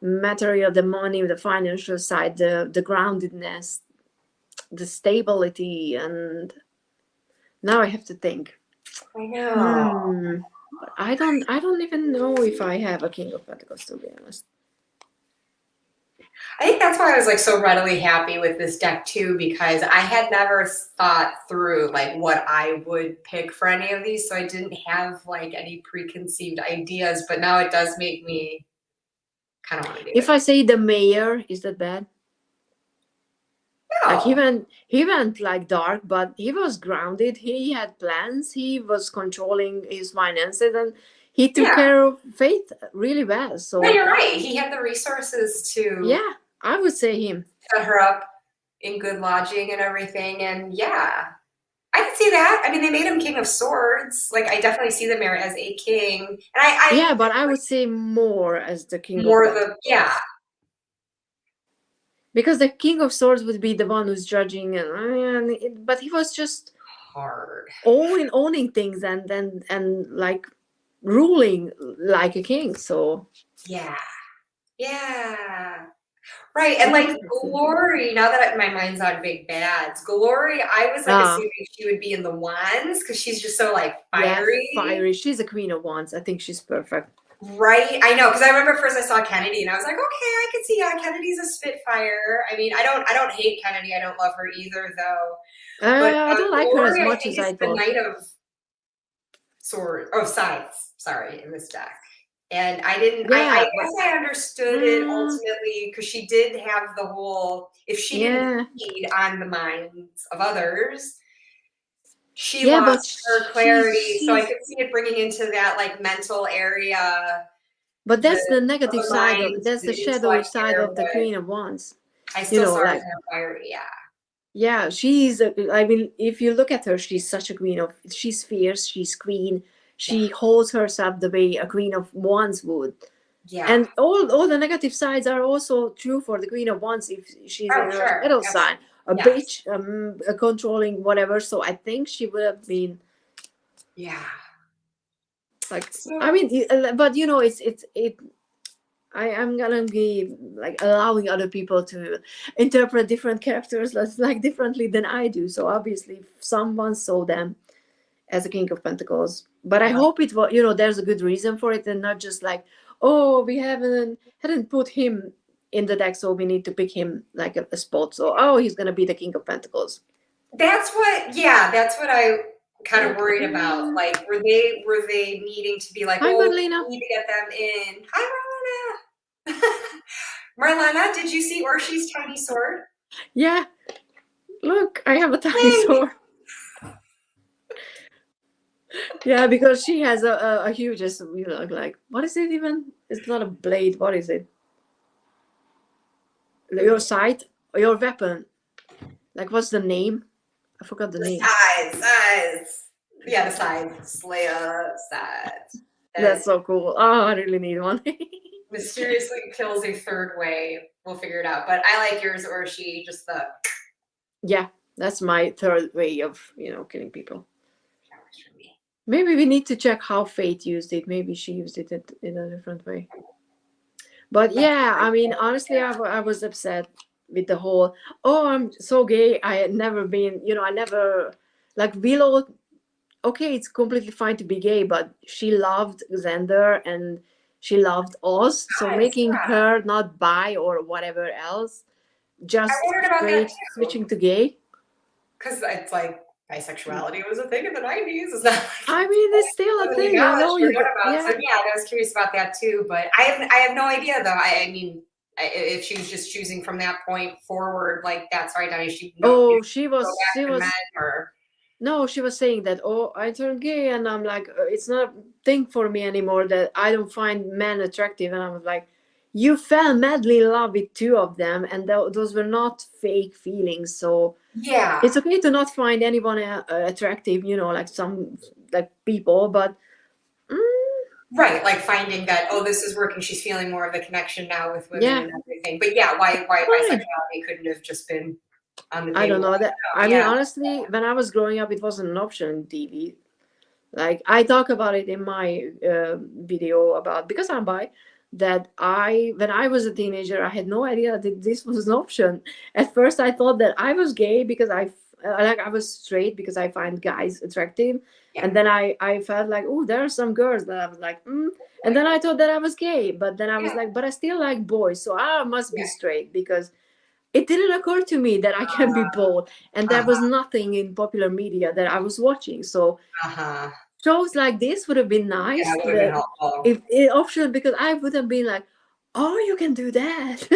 material, the money, the financial side, the groundedness, the stability, and now I have to think. I know. But I don't even know if I have a King of Pentacles, to be honest. I think that's why I was like so readily happy with this deck too, because I had never thought through like what I would pick for any of these, so I didn't have like any preconceived ideas. But now it does make me kind of want to do it. If I say the mayor, is that bad? No. Like he went like dark, but he was grounded. He had plans. He was controlling his finances, and he took care of Faith really well. So you're right. He had the resources to. Yeah, I would say him. Set her up. in good lodging and everything. And yeah, I can see that. I mean, they made him King of Swords. Like, I definitely see them there as a king. And Yeah, but I would say more as the King of more the, yeah. Pentacles. Because the King of Swords would be the one who's judging, but he was just hard owning things and like ruling like a king. So yeah. Right. And like Glory, now that my mind's on big bads, Glory, I was like assuming she would be in the Wands because she's just so like fiery. Yeah, fiery. She's a Queen of Wands. I think she's perfect. Right. I know, because I remember first I saw Kennedy and I was like, okay, I can see Kennedy's a Spitfire. I mean, I don't hate Kennedy. I don't love her either though. But I don't like Glory, her as much I as think I is the thought. Knight of Scythes, sorry, in this deck. And I didn't, I guess I understood it ultimately because she did have the whole, if she didn't feed on the minds of others, she lost her clarity. So I could see it bringing into that like mental area. But that's the negative side that's the shadowy side of the Queen of Wands. I still saw her as fiery, yeah. Yeah, she's, I mean, if you look at her, she's such a queen of, she's fierce, she's queen. She holds herself the way a Queen of Wands would. Yeah. And all the negative sides are also true for the Queen of Wands if she's in her shadow sign. A bitch, a controlling, whatever. So I think she would have been. Yeah. Like, I mean, but you know, I'm gonna be like allowing other people to interpret different characters like differently than I do. So obviously, someone saw them as a King of Pentacles, but I hope it was, you know, there's a good reason for it, and not just like, oh, we hadn't put him in the deck, so we need to pick him like a spot. So oh, he's gonna be the King of Pentacles. That's what I kind of worried about. Like, were they needing to be like, hi, oh, Marlena. we need to get them in? Hi, Marlena. Marlena, did you see Orsi's tiny sword? Yeah. Look, I have a tiny sword. Yeah, because she has a huge, you know, like, what is it even? It's not a blade. What is it? Your sight, your weapon. Like, what's the name? I forgot the name. Size. Yeah, the size. Slayer size. That's so cool. Oh, I really need one. Mysteriously kills a third way. We'll figure it out. But I like yours, Orsi, just the. Yeah, that's my third way of, you know, killing people. Maybe we need to check how Fate used it. Maybe she used it in a different way. But yeah, I mean, honestly, I was upset with the whole, oh, I'm so gay. I had never been, you know, I never, like, Willow, okay, it's completely fine to be gay, but she loved Xander and she loved Oz. So making her not bi or whatever else, just straight switching to gay. Because it's like, bisexuality was a thing in the 90s. It's not like, I mean, it's still a thing. I know you. So yeah, I was curious about that too. But I have no idea though. I mean, if she was just choosing from that point forward, like that's her identity. She was. No, she was saying that, oh, I turned gay, and I'm like, it's not a thing for me anymore. That I don't find men attractive, and I was like, you fell madly in love with two of them, and those were not fake feelings. So yeah, it's okay to not find anyone attractive, you know, like some like people, but right, like finding that, oh, this is working. She's feeling more of a connection now with women and everything. But yeah, why bisexuality couldn't have just been on the table? I don't know that. I mean, honestly, when I was growing up, it wasn't an option in TV. Like, I talk about it in my video about, because I'm bi, that when I was a teenager, I had no idea that this was an option. At first, I thought that I was gay because I was straight because I find guys attractive. And then I felt like, oh, there are some girls that I was like, And then I thought that I was gay, but then I was like, but I still like boys, so I must be straight, because it didn't occur to me that I can be both. And there was nothing in popular media that I was watching. So shows like this would have been nice if it option, because I would have been like, oh, you can do that.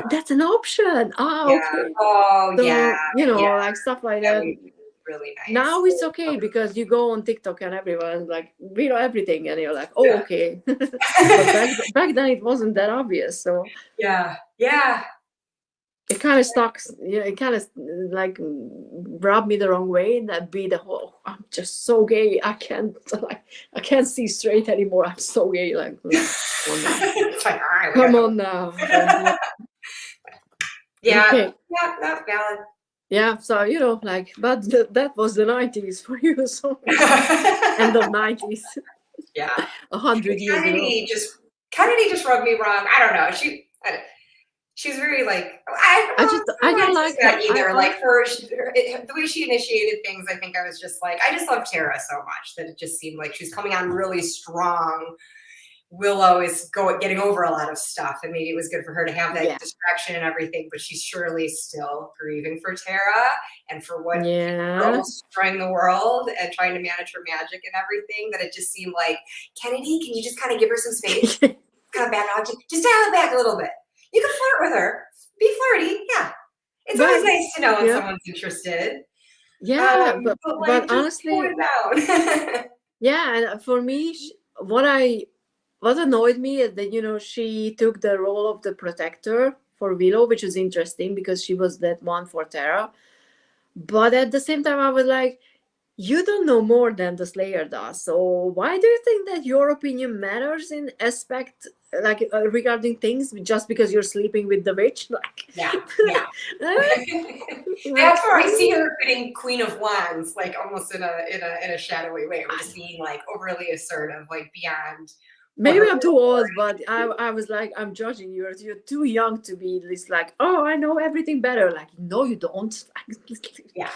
That's an option? Okay. Oh, so, you know, like stuff like that. Really nice. Now it's okay because you go on TikTok and everyone's like, we know everything, and you're like, oh, okay. But back then it wasn't that obvious. So yeah. it kind of stuck. Yeah, it kind of like rubbed me the wrong way. That be the whole. I'm just so gay. I can't like. I can't see straight anymore. I'm so gay. Like, come on now. It's like, all right, we Come gotta on now. So, yeah. yeah, Okay. yeah, that's valid. Yeah. So like, but that was the 90s for you. So end of 90s, Yeah. 100 years ago. Kennedy just rubbed me wrong. I don't know. She's very like I don't like her. that either. Like the way she initiated things, I think I was just like, I just love Tara so much that it just seemed like she's coming on really strong. Willow is getting over a lot of stuff, and maybe it was good for her to have that distraction and everything, but she's surely still grieving for Tara and for what almost destroying the world and trying to manage her magic and everything, that it just seemed like, Kennedy, can you just kind of give her some space? Kind of back off, just dial it back a little bit. You can flirt with her. Be flirty. Yeah. It's always nice to know when someone's interested. Yeah, but like, honestly, down. yeah, and for me, what annoyed me is that she took the role of the protector for Willow, which is interesting because she was that one for Tara. But at the same time, I was like, you don't know more than the Slayer does. So why do you think that your opinion matters in aspect like regarding things just because you're sleeping with the witch? Like, yeah. That's where I see her putting Queen of Wands, like almost in a shadowy way, or just being like overly assertive, like beyond. Maybe I'm too old, but I was like, I'm judging you. You're too young to be this like, oh, I know everything better. Like, no, you don't. Yeah.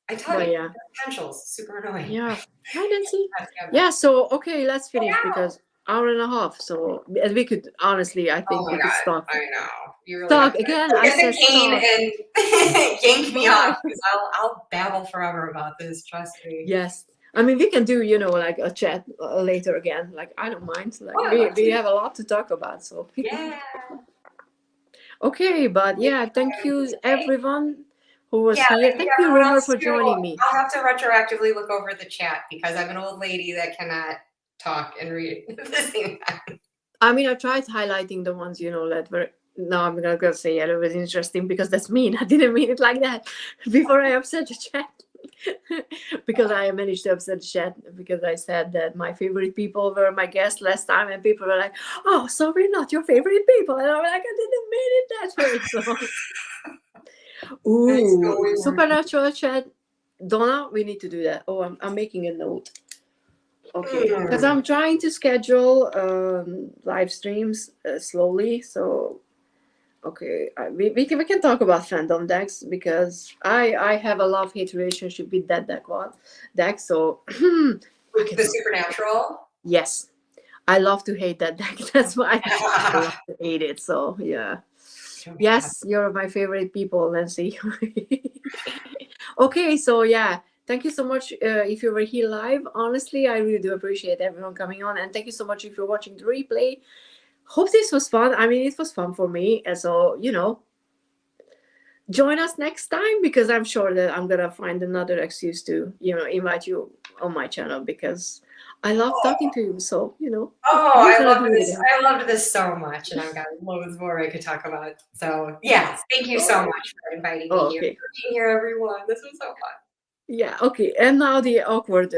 I tell you, potential's super annoying. Yeah. Hi, Nancy. Yeah, so okay, let's finish because hour and a half. So and we could honestly, I think we could stop. I know. You really talk again. I said cane and yank me off because I'll babble forever about this. Trust me. Yes. I mean, we can do, like a chat later again. Like, I don't mind. Like, we have a lot to talk about. So yeah. Okay, but yeah, thank you everyone who was here. Thank you, Rumer, for joining me. I'll have to retroactively look over the chat because I'm an old lady that cannot talk and read at the same time. I mean, I tried highlighting the ones, that were. No, I'm not gonna say it was interesting because that's mean. I didn't mean it like that. Before I upset the chat. Because I managed to upset the chat because I said that my favorite people were my guests last time, and people were like, "Oh, so we're not your favorite people," and I'm like, "I didn't mean it that way." So, ooh, supernatural chat, Donna, we need to do that. Oh, I'm making a note. Okay, because I'm trying to schedule live streams slowly. So, okay, we can talk about fandom decks because I have a love-hate relationship with that deck. So the supernatural. Yes, I love to hate that deck. That's why I love to hate it. So yeah. Yes, you're my favorite people, Nancy. Okay, so yeah, thank you so much if you were here live. Honestly, I really do appreciate everyone coming on, and thank you so much if you're watching the replay. Hope this was fun. I mean, it was fun for me, and so join us next time because I'm sure that I'm gonna find another excuse to invite you on my channel because I love talking to you. So I loved this so much, and I've got loads more I could talk about. So yeah, thank you so much for inviting me here. For being here, everyone. This was so fun. Yeah. Okay. And now the awkward